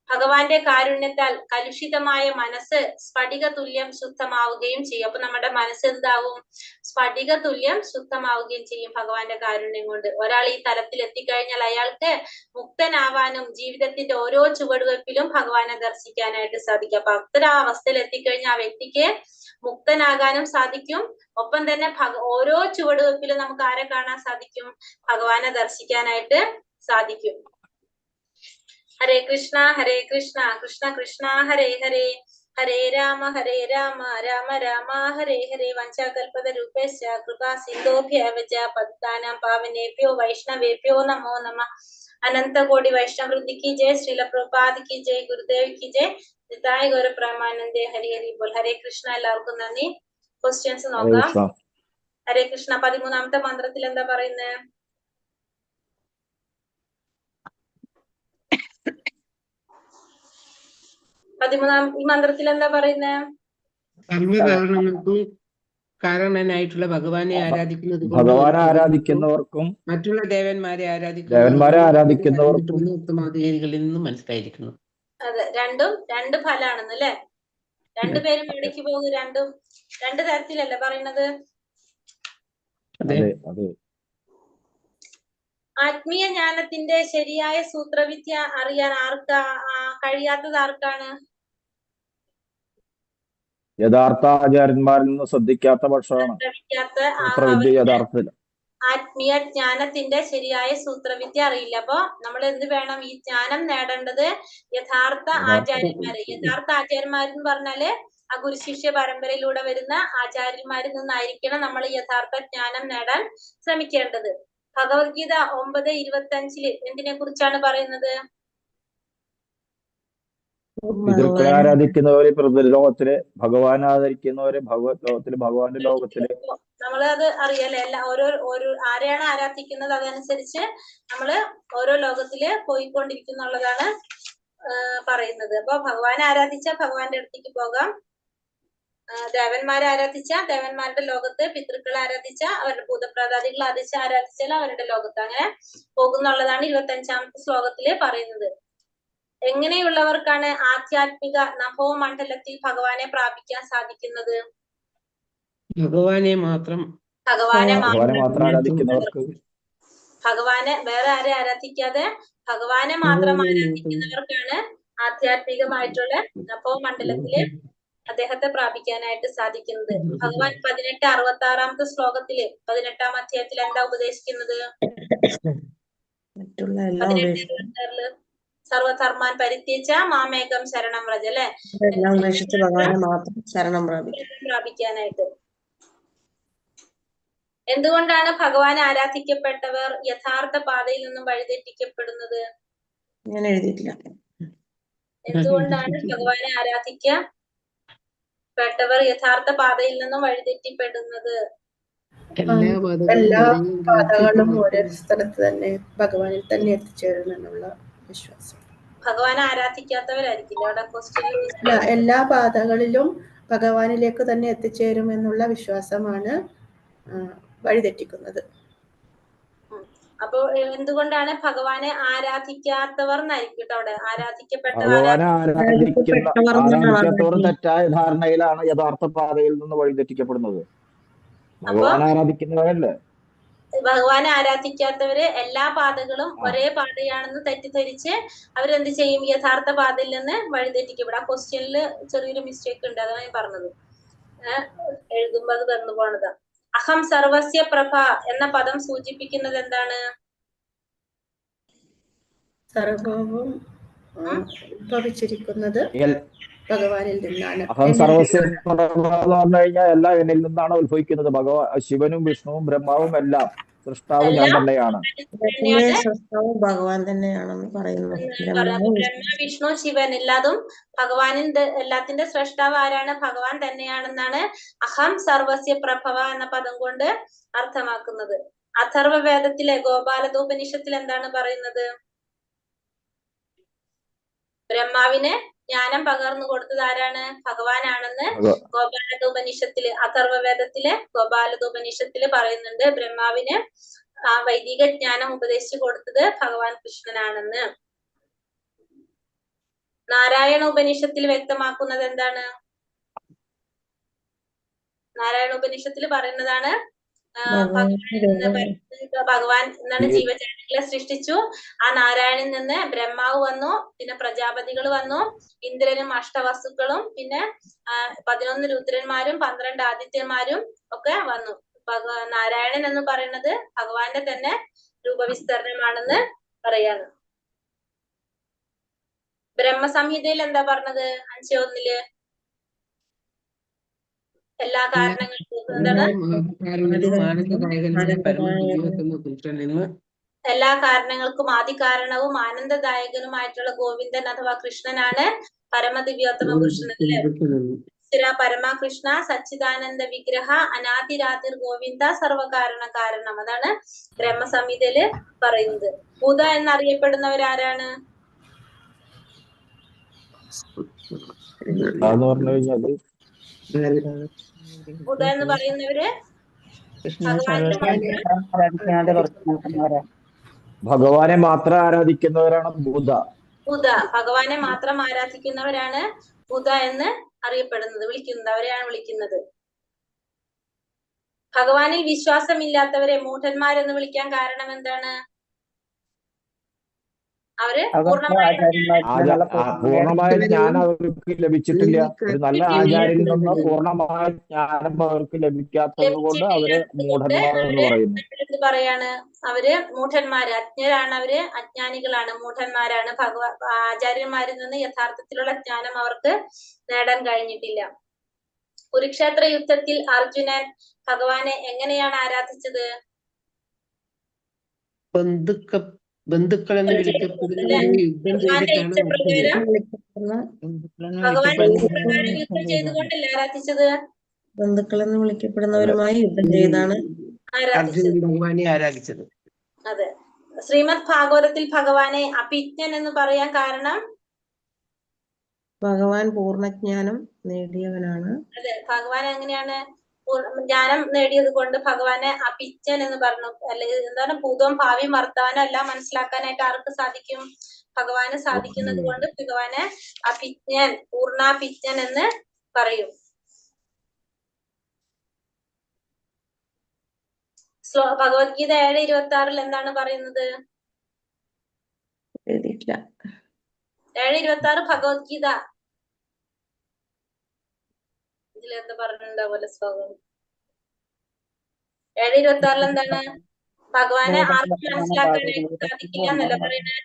Speaker 1: ഭഗവാന്റെ കാരുണ്യത്താൽ കലുഷിതമായ മനസ്സ് സ്ഫടിക തുല്യം ശുദ്ധമാവുകയും ചെയ്യും. അപ്പൊ നമ്മുടെ മനസ്സ് എന്താവും? സ്ഫടിക തുല്യം ശുദ്ധമാവുകയും ചെയ്യും ഭഗവാന്റെ കാരുണ്യം കൊണ്ട്. ഒരാൾ ഈ തലത്തിൽ എത്തിക്കഴിഞ്ഞാൽ അയാൾക്ക് മുക്തനാവാനും ജീവിതത്തിന്റെ ഓരോ ചുവടുവെപ്പിലും ഭഗവാനെ ദർശിക്കാനായിട്ട് സാധിക്കും. അപ്പൊ അത്തരം അവസ്ഥയിൽ എത്തിക്കഴിഞ്ഞാൽ ആ വ്യക്തിക്ക് മുക്തനാകാനും സാധിക്കും. ഒപ്പം തന്നെ ഓരോ ചുവടുവെപ്പിലും നമുക്ക് ആരെ കാണാൻ സാധിക്കും? ഭഗവാനെ ദർശിക്കാനായിട്ട് സാധിക്കും. ഹരേ കൃഷ്ണ കൃഷ്ണ കൃഷ്ണ ഹരേ ഹരേ, ഹരേ രാമ രാമ രാമ ഹരേ ഹരേ. വഞ്ചാകൽപതരൂപേശ്ച കൃപാ സിന്ധോഭ്യവ ച പതിതാനാം പാവനേഭ്യോ വൈഷ്ണവേഭ്യോ നമോ നമഃ. അനന്ത കോടി വൈഷ്ണവൃന്ദി की जय, श्रील प्रभुपाद की जय, गुरुदेव की जय, നിതായ ഗൗര പ്രേമാനന്ദേ. ഹരി ഹരി ബോൾ. ഹരേ കൃഷ്ണ. എല്ലാവർക്കും നന്ദി. ക്വസ്റ്റ്യൻസ് നോക്കാം. ഹരേ കൃഷ്ണ. 13-ാമത്തെ മന്ത്രത്തിൽ എന്താ പറയുന്നത്? ഈ മന്ത്രത്തിൽ എന്താ പറയുന്നത്?
Speaker 2: സർവ്വകാരണങ്ങൾക്കും കാരണനായിട്ടുള്ള ഭഗവാനെ ആരാധിക്കുന്നത്
Speaker 5: ആരാധിക്കുന്നവർക്കും
Speaker 2: മറ്റുള്ള ദേവന്മാരെ ആരാധിക്കുന്നവർക്കും ഉത്തമാധികാരികളിൽ നിന്നും മനസ്സിലായിരിക്കുന്നു.
Speaker 1: അതെ, രണ്ട് ഫലാണെന്ന് അല്ലെ? രണ്ടുപേരും എവിടേക്ക് പോകും? രണ്ട് തരത്തിലല്ലേ പറയുന്നത്? ആത്മീയ ജ്ഞാനത്തിന്റെ ശരിയായ സൂത്രവിദ്യ അറിയാൻ കഴിയാത്തത് ആർക്കാണ്?
Speaker 5: യഥാർത്ഥ ആചാര്യന്മാരിൽ നിന്ന് ശ്രദ്ധിക്കാത്ത പക്ഷമാണ് യഥാർത്ഥത്തിൽ.
Speaker 1: ആത്മീയ ജ്ഞാനത്തിന്റെ ശരിയായ സൂത്രവിദ്യ അറിയില്ല. അപ്പൊ നമ്മൾ എന്ത് വേണം? ഈ ജ്ഞാനം നേടേണ്ടത് യഥാർത്ഥ ആചാര്യന്മാര്. യഥാർത്ഥ ആചാര്യന്മാരെന്ന് പറഞ്ഞാല് ആ ഗുരുശിഷ്യ പരമ്പരയിലൂടെ വരുന്ന ആചാര്യന്മാരിൽ നിന്നായിരിക്കണം നമ്മൾ യഥാർത്ഥ ജ്ഞാനം നേടാൻ ശ്രമിക്കേണ്ടത്. ഭഗവത്ഗീത 9:25 എന്തിനെ കുറിച്ചാണ് പറയുന്നത്?
Speaker 5: പിതൃക്കളെ ആരാധിക്കുന്നവര് പ്രകൃതിലോകത്തില്, ഭഗവാൻ ആദരിക്കുന്നവര് ഭഗവത് ലോകത്തില്, ഭഗവാന്റെ ലോകത്തില്.
Speaker 1: നമ്മളത് അറിയാലേ, ഓരോ ആരെയാണ് ആരാധിക്കുന്നത് അതനുസരിച്ച് നമ്മള് ഓരോ ലോകത്തില് പോയിക്കൊണ്ടിരിക്കുന്നുള്ളതാണ് പറയുന്നത്. അപ്പൊ ഭഗവാനെ ആരാധിച്ച ഭഗവാന്റെ അടുത്തേക്ക് പോകാം, ദേവന്മാരെ ആരാധിച്ച ദേവന്മാരുടെ ലോകത്ത്, പിതൃക്കളെ ആരാധിച്ച അവരുടെ ഭൂതപ്രതാദികളെ ആരാധിച്ചാൽ അവരുടെ ലോകത്ത്, അങ്ങനെ പോകുന്നുള്ളതാണ് 25ാമത്തെ ശ്ലോകത്തില് പറയുന്നത്. എങ്ങനെയുള്ളവർക്കാണ് ആധ്യാത്മിക നഭോമണ്ഡലത്തിൽ ഭഗവാനെ പ്രാപിക്കാൻ സാധിക്കുന്നത്?
Speaker 2: ഭഗവാനെ മാത്രം
Speaker 1: ഭഗവാനെ
Speaker 5: മാത്രം ആരാധിക്കുന്നവർക്ക്,
Speaker 1: ഭഗവാനെ വേറെ ആരെ ആരാധിക്കാതെ ഭഗവാനെ മാത്രം ആരാധിക്കുന്നവർക്കാണ് ആധ്യാത്മികമായിട്ടുള്ള നഭോമണ്ഡലത്തില് അദ്ദേഹത്തെ പ്രാപിക്കാനായിട്ട് സാധിക്കുന്നത്. ഭഗവാൻ 18:66 ശ്ലോകത്തില് 18ാം അധ്യായത്തിൽ എന്താ ഉപദേശിക്കുന്നത്?
Speaker 4: മറ്റുള്ള എല്ലാം
Speaker 1: 18:66 സർവധർമാൻ പരിത്യജ മാമേകം ശരണം വ്രജ, അല്ലെ?
Speaker 4: എല്ലാം ഉപേക്ഷിച്ച് ഭഗവാനെ മാത്രം ശരണം
Speaker 1: പ്രാപിക്കാനായിട്ട്. എന്തുകൊണ്ടാണ് ഭഗവാനെ ആരാധിക്കപ്പെട്ടവർ യഥാർത്ഥ പാതയിൽ നിന്നും വഴിതെറ്റിക്കപ്പെടുന്നത്?
Speaker 4: ഞാൻ എഴുതിയിട്ടില്ല.
Speaker 1: എന്തുകൊണ്ടാണ് ഭഗവാനെ ആരാധിക്കപ്പെട്ടവർ യഥാർത്ഥ പാതയിൽ നിന്നും വഴിതെറ്റിപ്പെടുന്നത്?
Speaker 3: എല്ലാ പാതകളും ഒരേ സ്ഥലത്ത് തന്നെ ഭഗവാനിൽ തന്നെ എത്തിച്ചേരുമെന്നുള്ള വിശ്വാസം.
Speaker 1: ഭഗവാനെ ആരാധിക്കാത്തവരായിരിക്കില്ല അവിടെ ക്വസ്റ്റ്യൻ.
Speaker 3: എല്ലാ പാതകളിലും ഭഗവാനിലേക്ക് തന്നെ എത്തിച്ചേരുമെന്നുള്ള വിശ്വാസമാണ് വഴിതെറ്റിക്കുന്നത്.
Speaker 1: അപ്പൊ എന്തുകൊണ്ടാണ് ഭഗവാനെ ആരാധിക്കാത്തവർ എന്നായിരിക്കും അവിടെ
Speaker 5: ഭഗവാനെ ആരാധിക്കാത്തവർ തെറ്റായ ധാരണയിലാണ് യഥാർത്ഥ പാതയിൽ നിന്ന് വഴിതെറ്റിക്കപ്പെടുന്നത്. ഭഗവാൻ ആരാധിക്കുന്നവരല്ലേ?
Speaker 1: ഭഗവാനെ ആരാധിക്കാത്തവര് എല്ലാ പാതകളും ഒരേ പാതയാണെന്ന് തെറ്റിദ്ധരിച്ച് അവരെന്ത് ചെയ്യും? യഥാർത്ഥ പാതയിൽ നിന്ന് വഴിതെറ്റിക്കപ്പെടും. ആ ക്വസ്റ്റ്യനിൽ ചെറിയൊരു മിസ്റ്റേക്ക് ഉണ്ട്, അതാണ് ഞാൻ പറഞ്ഞത്. എഴുതുമ്പോ അത് വന്നു പോണതാ. അഹം സർവസ്യ പ്രഭ എന്ന പദം സൂചിപ്പിക്കുന്നത് എന്താണ്?
Speaker 3: സർവവും ഉത്ഭവിച്ചിരിക്കുന്നത് ഭഗവാനിൽ നിന്നാണ്.
Speaker 5: അഹം സർവസ്യ പ്രഭ എന്ന് പറഞ്ഞു കഴിഞ്ഞാൽ എല്ലാം എന്നിൽ നിന്നാണ് ഉത്ഭവിക്കുന്നത്. ശിവനും വിഷ്ണുവും ബ്രഹ്മാവും എല്ലാം സൃഷ്ടാവ് ഞാൻ തന്നെയാണ്.
Speaker 4: സൃഷ്ടാവ് ഭഗവാൻ തന്നെയാണെന്ന് പറയുന്നു.
Speaker 1: ബ്രഹ്മ വിഷ്ണു ശിവൻ എല്ലാതും ഭഗവാനിന്റെ, എല്ലാത്തിന്റെ സൃഷ്ടാവ് ആരാണ്? ഭഗവാൻ തന്നെയാണെന്നാണ് അഹം സർവസ്യ പ്രഭവ എന്ന പദം കൊണ്ട് അർത്ഥമാക്കുന്നത്. അഥർവവേദത്തിലെ ഗോപാലതോപനിഷത്തിൽ എന്താണ് പറയുന്നത്? ബ്രഹ്മാവിന് ജ്ഞാനം പകർന്നു കൊടുത്തത് ആരാണ്? ഭഗവാനാണെന്ന് ഗോപാലതോപനിഷത്തില്, അഥർവവേദത്തിലെ ഗോപാലതോപനിഷത്തില് പറയുന്നുണ്ട്. ബ്രഹ്മാവിന് ആ വൈദിക ജ്ഞാനം ഉപദേശിച്ചു കൊടുത്തത് ഭഗവാൻ കൃഷ്ണനാണെന്ന്. നാരായണ ഉപനിഷത്തിൽ വ്യക്തമാക്കുന്നത് എന്താണ്? നാരായണ ഉപനിഷത്തിൽ പറയുന്നതാണ് ഭഗവാൻ എന്നാണ് ജീവജാലങ്ങളെ സൃഷ്ടിച്ചു. ആ നാരായണനിൽ നിന്ന് ബ്രഹ്മാവ് വന്നു, പിന്നെ പ്രജാപതികൾ വന്നു, ഇന്ദ്രനും അഷ്ടവസ്തുക്കളും, പിന്നെ 11 രുദ്രന്മാരും 12 ആദിത്യന്മാരും ഒക്കെ വന്നു. നാരായണൻ എന്ന് പറയുന്നത് ഭഗവാന്റെ തന്നെ രൂപവിസ്തരണമാണെന്ന് പറയാണ്. ബ്രഹ്മസംഹിതയിൽ എന്താ പറഞ്ഞത്? 5:1 എല്ലാ കാരണങ്ങൾക്കും എന്താണ്? എല്ലാ കാരണങ്ങൾക്കും ആദികാരണവും ആനന്ദദായകനുമായിട്ടുള്ള ഗോവിന്ദൻ അഥവാ കൃഷ്ണനാണ് പരമദിവ്യോത്തമ പുരുഷൻ. പരമകൃഷ്ണ സച്ചിദാനന്ദ വിഗ്രഹ അനാദിരാതിർ ഗോവിന്ദ സർവകാരണ കാരണം. അതാണ് ബ്രഹ്മസംഹിതയില് പറയുന്നത്. ബുധ എന്നറിയപ്പെടുന്നവരാരാണ്? ബുധ എന്ന് പറയുന്നവര്
Speaker 5: ഭഗവാനെ മാത്രം ആരാധിക്കുന്നവരാണ് ബുധ.
Speaker 1: ഭഗവാനെ മാത്രം ആരാധിക്കുന്നവരാണ് ബുധ എന്ന് അറിയപ്പെടുന്നത്, വിളിക്കുന്നത്, അവരെയാണ് വിളിക്കുന്നത്. ഭഗവാനിൽ വിശ്വാസമില്ലാത്തവരെ മൂഢന്മാരെന്ന് വിളിക്കാൻ കാരണം എന്താണ്? അവര്
Speaker 5: പൂർണ്ണമായ ജ്ഞാനം അവർക്ക് ലഭിച്ചിട്ടില്ല. ഒരു നല്ല ആചാര്യനിൽ നിന്ന് പൂർണ്ണമായ ജ്ഞാനം അവർക്ക് ലഭിക്കാത്തത് കൊണ്ട് അവര് മൂഢന്മാർ എന്ന് പറയുന്നു.
Speaker 1: പറയാണ് അവര് മൂഢന്മാര്, അജ്ഞരാണ്, അവര് അജ്ഞാനികളാണ്, മൂഢന്മാരാണ്. ആചാര്യന്മാരിൽ നിന്ന് യഥാർത്ഥത്തിലുള്ള ജ്ഞാനം അവർക്ക് നേടാൻ കഴിഞ്ഞിട്ടില്ല. കുരുക്ഷേത്ര യുദ്ധത്തിൽ അർജുനൻ ഭഗവാനെ എങ്ങനെയാണ് ആരാധിച്ചത്?
Speaker 2: ബന്ധുക്കളെന്ന് വിളിക്കപ്പെടുന്നവരെ യുദ്ധം
Speaker 1: ഭഗവാന്റെ
Speaker 2: ചെയ്തിട്ടാണ്
Speaker 1: ഇച്ഛപ്രകാരം ഭഗവാൻ
Speaker 6: വിളിക്കപ്പെടുന്ന
Speaker 1: യുദ്ധം ചെയ്തുകൊണ്ടല്ല ആരാധിച്ചത്,
Speaker 4: ബന്ധുക്കളെന്ന് വിളിക്കപ്പെടുന്നവരുമായി യുദ്ധം ചെയ്താണ്
Speaker 1: ആരാധിച്ചത്.
Speaker 2: അർജുനൻ ഭഗവാനെ ആരാധിച്ചത്.
Speaker 1: അതെ. ശ്രീമദ് ഭാഗവതത്തിൽ ഭഗവാനെ അഭിജ്ഞൻ എന്ന് പറയാൻ കാരണം
Speaker 4: ഭഗവാൻ പൂർണ്ണജ്ഞാനം നേടിയവനാണ്.
Speaker 1: അതെ, ഭഗവാൻ എങ്ങനെയാണ് ജ്ഞാനം നേടിയത് കൊണ്ട് ഭഗവാനെ അഭിജ്ഞൻ എന്ന് പറഞ്ഞു. അല്ലെങ്കിൽ എന്താണ് ഭൂതവും ഭാവിയും വർത്തമാനം എല്ലാം മനസ്സിലാക്കാനായിട്ട് ആർക്ക് സാധിക്കും? ഭഗവാന് സാധിക്കുന്നത് കൊണ്ട് ഭഗവാനെ അഭിജ്ഞൻ, പൂർണ്ണാഭിജ്ഞൻ എന്ന് പറയും. ഭഗവത്ഗീത 7:26 എന്താണ് പറയുന്നത്? 7:26 ഭഗവത്ഗീത ഇതിലെന്താ പറഞ്ഞിട്ടുണ്ടാവുമല്ലോ ശ്ലോകം. 7:26 എന്താണ്? ഭഗവാനെ ആർക്കും മനസ്സിലാക്കാനായിട്ട് സാധിക്കില്ല എന്നല്ല പറയുന്നത്.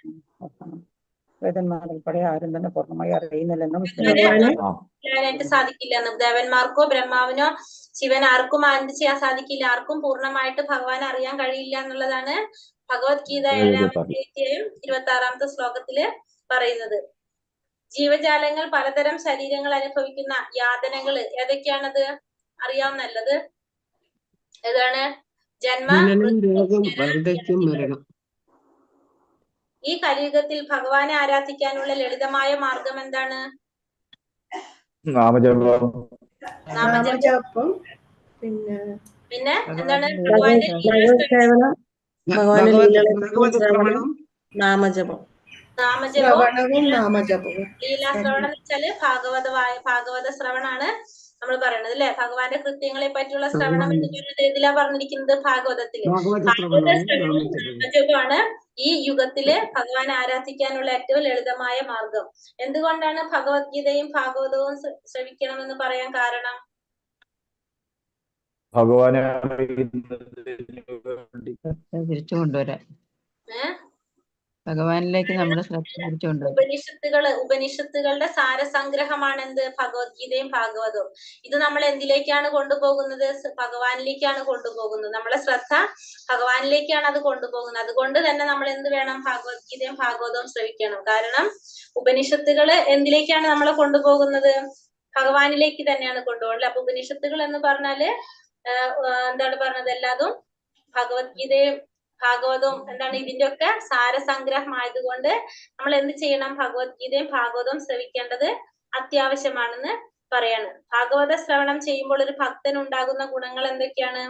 Speaker 8: വേദന്മാരുൾപ്പെടെ ആരും തന്നെ പൂർണ്ണമായി അറിയുന്നില്ലെന്നും
Speaker 1: മനസ്സിലാക്കാനായിട്ട് സാധിക്കില്ല എന്ന്. ദേവന്മാർക്കോ ബ്രഹ്മാവിനോ ശിവൻ ആർക്കും എന്ത് ചെയ്യാൻ സാധിക്കില്ല, ആർക്കും പൂർണ്ണമായിട്ട് ഭഗവാനെ അറിയാൻ കഴിയില്ല എന്നുള്ളതാണ് ഭഗവത്ഗീത 7:26 ശ്ലോകത്തില് പറയുന്നത്. ജീവജാലങ്ങൾ പലതരം ശരീരങ്ങൾ അനുഭവിക്കുന്ന യാതനകൾ ഏതൊക്കെയാണത്? അറിയാവുന്നല്ലത് ഏതാണ്?
Speaker 2: മരണം.
Speaker 1: ഈ കലിയുഗത്തിൽ ഭഗവാനെ ആരാധിക്കാനുള്ള ലളിതമായ മാർഗം എന്താണ്?
Speaker 5: നാമജപം.
Speaker 3: നാമജപം.
Speaker 1: പിന്നെ എന്താണ്? ഭഗവാന്റെ
Speaker 4: നാമജപം.
Speaker 3: ശ്രവണവും നാമജപവും.
Speaker 1: ലീലാശ്രവണം എന്ന് വെച്ചാല് ഭാഗവത ശ്രവണാണ് നമ്മൾ പറയുന്നത് അല്ലെ. ഭഗവാന്റെ കൃത്യങ്ങളെ പറ്റിയുള്ള ശ്രവണം എന്ന് പറയുന്നത് ഏതിലാ പറഞ്ഞിരിക്കുന്നത്? ഭാഗവതത്തില്. നാമജപമാണ് ഈ യുഗത്തില് ഭഗവാനെ ആരാധിക്കാനുള്ള ഏറ്റവും ലളിതമായ മാർഗം. എന്തുകൊണ്ടാണ് ഭഗവത്ഗീതയും ഭാഗവതവും ശ്രവിക്കണമെന്ന് പറയാൻ കാരണം?
Speaker 5: ഭഗവാനെ
Speaker 6: തിരിച്ചു കൊണ്ടുവരാൻ, ഭഗവാനിലേക്ക് നമ്മുടെ ശ്രദ്ധ തിരിച്ചു കൊണ്ടുവരാൻ.
Speaker 1: ഉപനിഷത്തുകളുടെ സാരസംഗ്രഹമാണ് എന്ത്? ഭഗവത്ഗീതയും ഭാഗവതവും. ഇത് നമ്മൾ എന്തിലേക്കാണ് കൊണ്ടുപോകുന്നത്? ഭഗവാനിലേക്കാണ് കൊണ്ടുപോകുന്നത്. നമ്മളെ ശ്രദ്ധ ഭഗവാനിലേക്കാണ് അത് കൊണ്ടുപോകുന്നത്. അതുകൊണ്ട് തന്നെ നമ്മൾ എന്ത് വേണം? ഭഗവത്ഗീതയും ഭാഗവതവും ശ്രവിക്കണം. കാരണം ഉപനിഷത്തുകള് എന്തിലേക്കാണ് നമ്മളെ കൊണ്ടുപോകുന്നത്? ഭഗവാനിലേക്ക് തന്നെയാണ് കൊണ്ടുപോകുന്നത്. അപ്പൊ ഉപനിഷത്തുകൾ എന്ന് പറഞ്ഞാല് എന്താണ് പറഞ്ഞത്? എല്ലാതും ഭഗവത്ഗീതയും ഭാഗവതവും എന്താണ് ഇതിന്റെ ഒക്കെ സാരസംഗ്രഹമായതുകൊണ്ട് നമ്മൾ എന്ത് ചെയ്യണം? ഭഗവത്ഗീതയും ഭാഗവതവും ശ്രവിക്കേണ്ടത് അത്യാവശ്യമാണെന്ന് പറയാണ്. ഭാഗവത ശ്രവണം ചെയ്യുമ്പോൾ ഒരു ഭക്തന് ഉണ്ടാകുന്ന ഗുണങ്ങൾ എന്തൊക്കെയാണ്?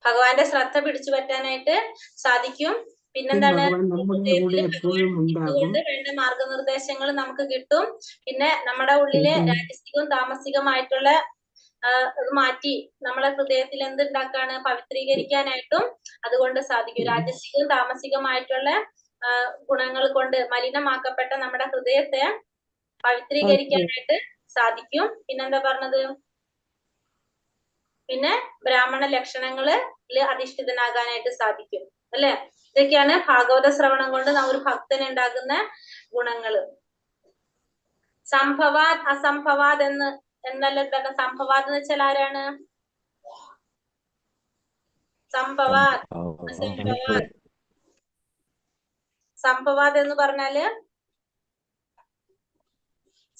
Speaker 1: ഭഗവാന്റെ ശ്രദ്ധ പിടിച്ചു പറ്റാനായിട്ട് സാധിക്കും. പിന്നെന്താണ്? അതുകൊണ്ട് വേണ്ട മാർഗനിർദ്ദേശങ്ങൾ നമുക്ക് കിട്ടും. പിന്നെ നമ്മുടെ ഉള്ളില് രാജസികവും താമസികമായിട്ടുള്ള അത് മാറ്റി നമ്മളെ ഹൃദയത്തിൽ എന്തുണ്ടാക്കാണ്? പവിത്രീകരിക്കാനായിട്ടും അതുകൊണ്ട് സാധിക്കും. രാജസികവും താമസികമായിട്ടുള്ള ഗുണങ്ങൾ കൊണ്ട് മലിനമാക്കപ്പെട്ട നമ്മുടെ ഹൃദയത്തെ പവിത്രീകരിക്കാനായിട്ട് സാധിക്കും. പിന്നെന്താ പറഞ്ഞത്? പിന്നെ ബ്രാഹ്മണ ലക്ഷണങ്ങളില് അധിഷ്ഠിതനാകാനായിട്ട് സാധിക്കും അല്ലെ. ഇതൊക്കെയാണ് ഭാഗവത ശ്രവണം കൊണ്ട് ഒരു ഭക്തന് ഉണ്ടാകുന്ന ഗുണങ്ങള്. സംഭവാത് അസംഭവാത് എന്നല്ല എന്താണ്? സംഭവാത് എന്ന് വെച്ചാൽ ആരാണ്? സംഭവാത് അസംഭവാത്. സംഭവാത് എന്ന് പറഞ്ഞാല്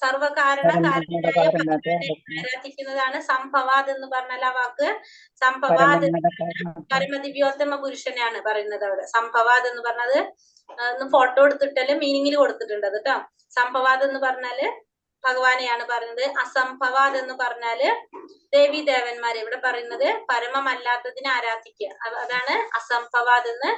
Speaker 1: സർവകാരണകാരനായ ഭഗവാനെ ആരാധിക്കുന്നതാണ് സംഭവാത് എന്ന് പറഞ്ഞാൽ. ആ വാക്ക് സംഭവാത് പരമദിവ്യോത്തമ പുരുഷനെയാണ് പറയുന്നത് അവിടെ. സംഭവാത് എന്ന് പറഞ്ഞത് ഫോട്ടോ എടുത്തിട്ടല്ലേ മീനിങ്ങിൽ കൊടുത്തിട്ടുണ്ട് അത് കേട്ടോ. സംഭവാത് എന്ന് പറഞ്ഞാല് ഭഗവാനെയാണ് പറയുന്നത്. അസംഭവാത് എന്ന് പറഞ്ഞാല് ദേവി ദേവന്മാരെ ഇവിടെ പറയുന്നത് പരമമല്ലാത്തതിനെ ആരാധിക്കുക. അതാണ് അസംഭവാത് എന്ന്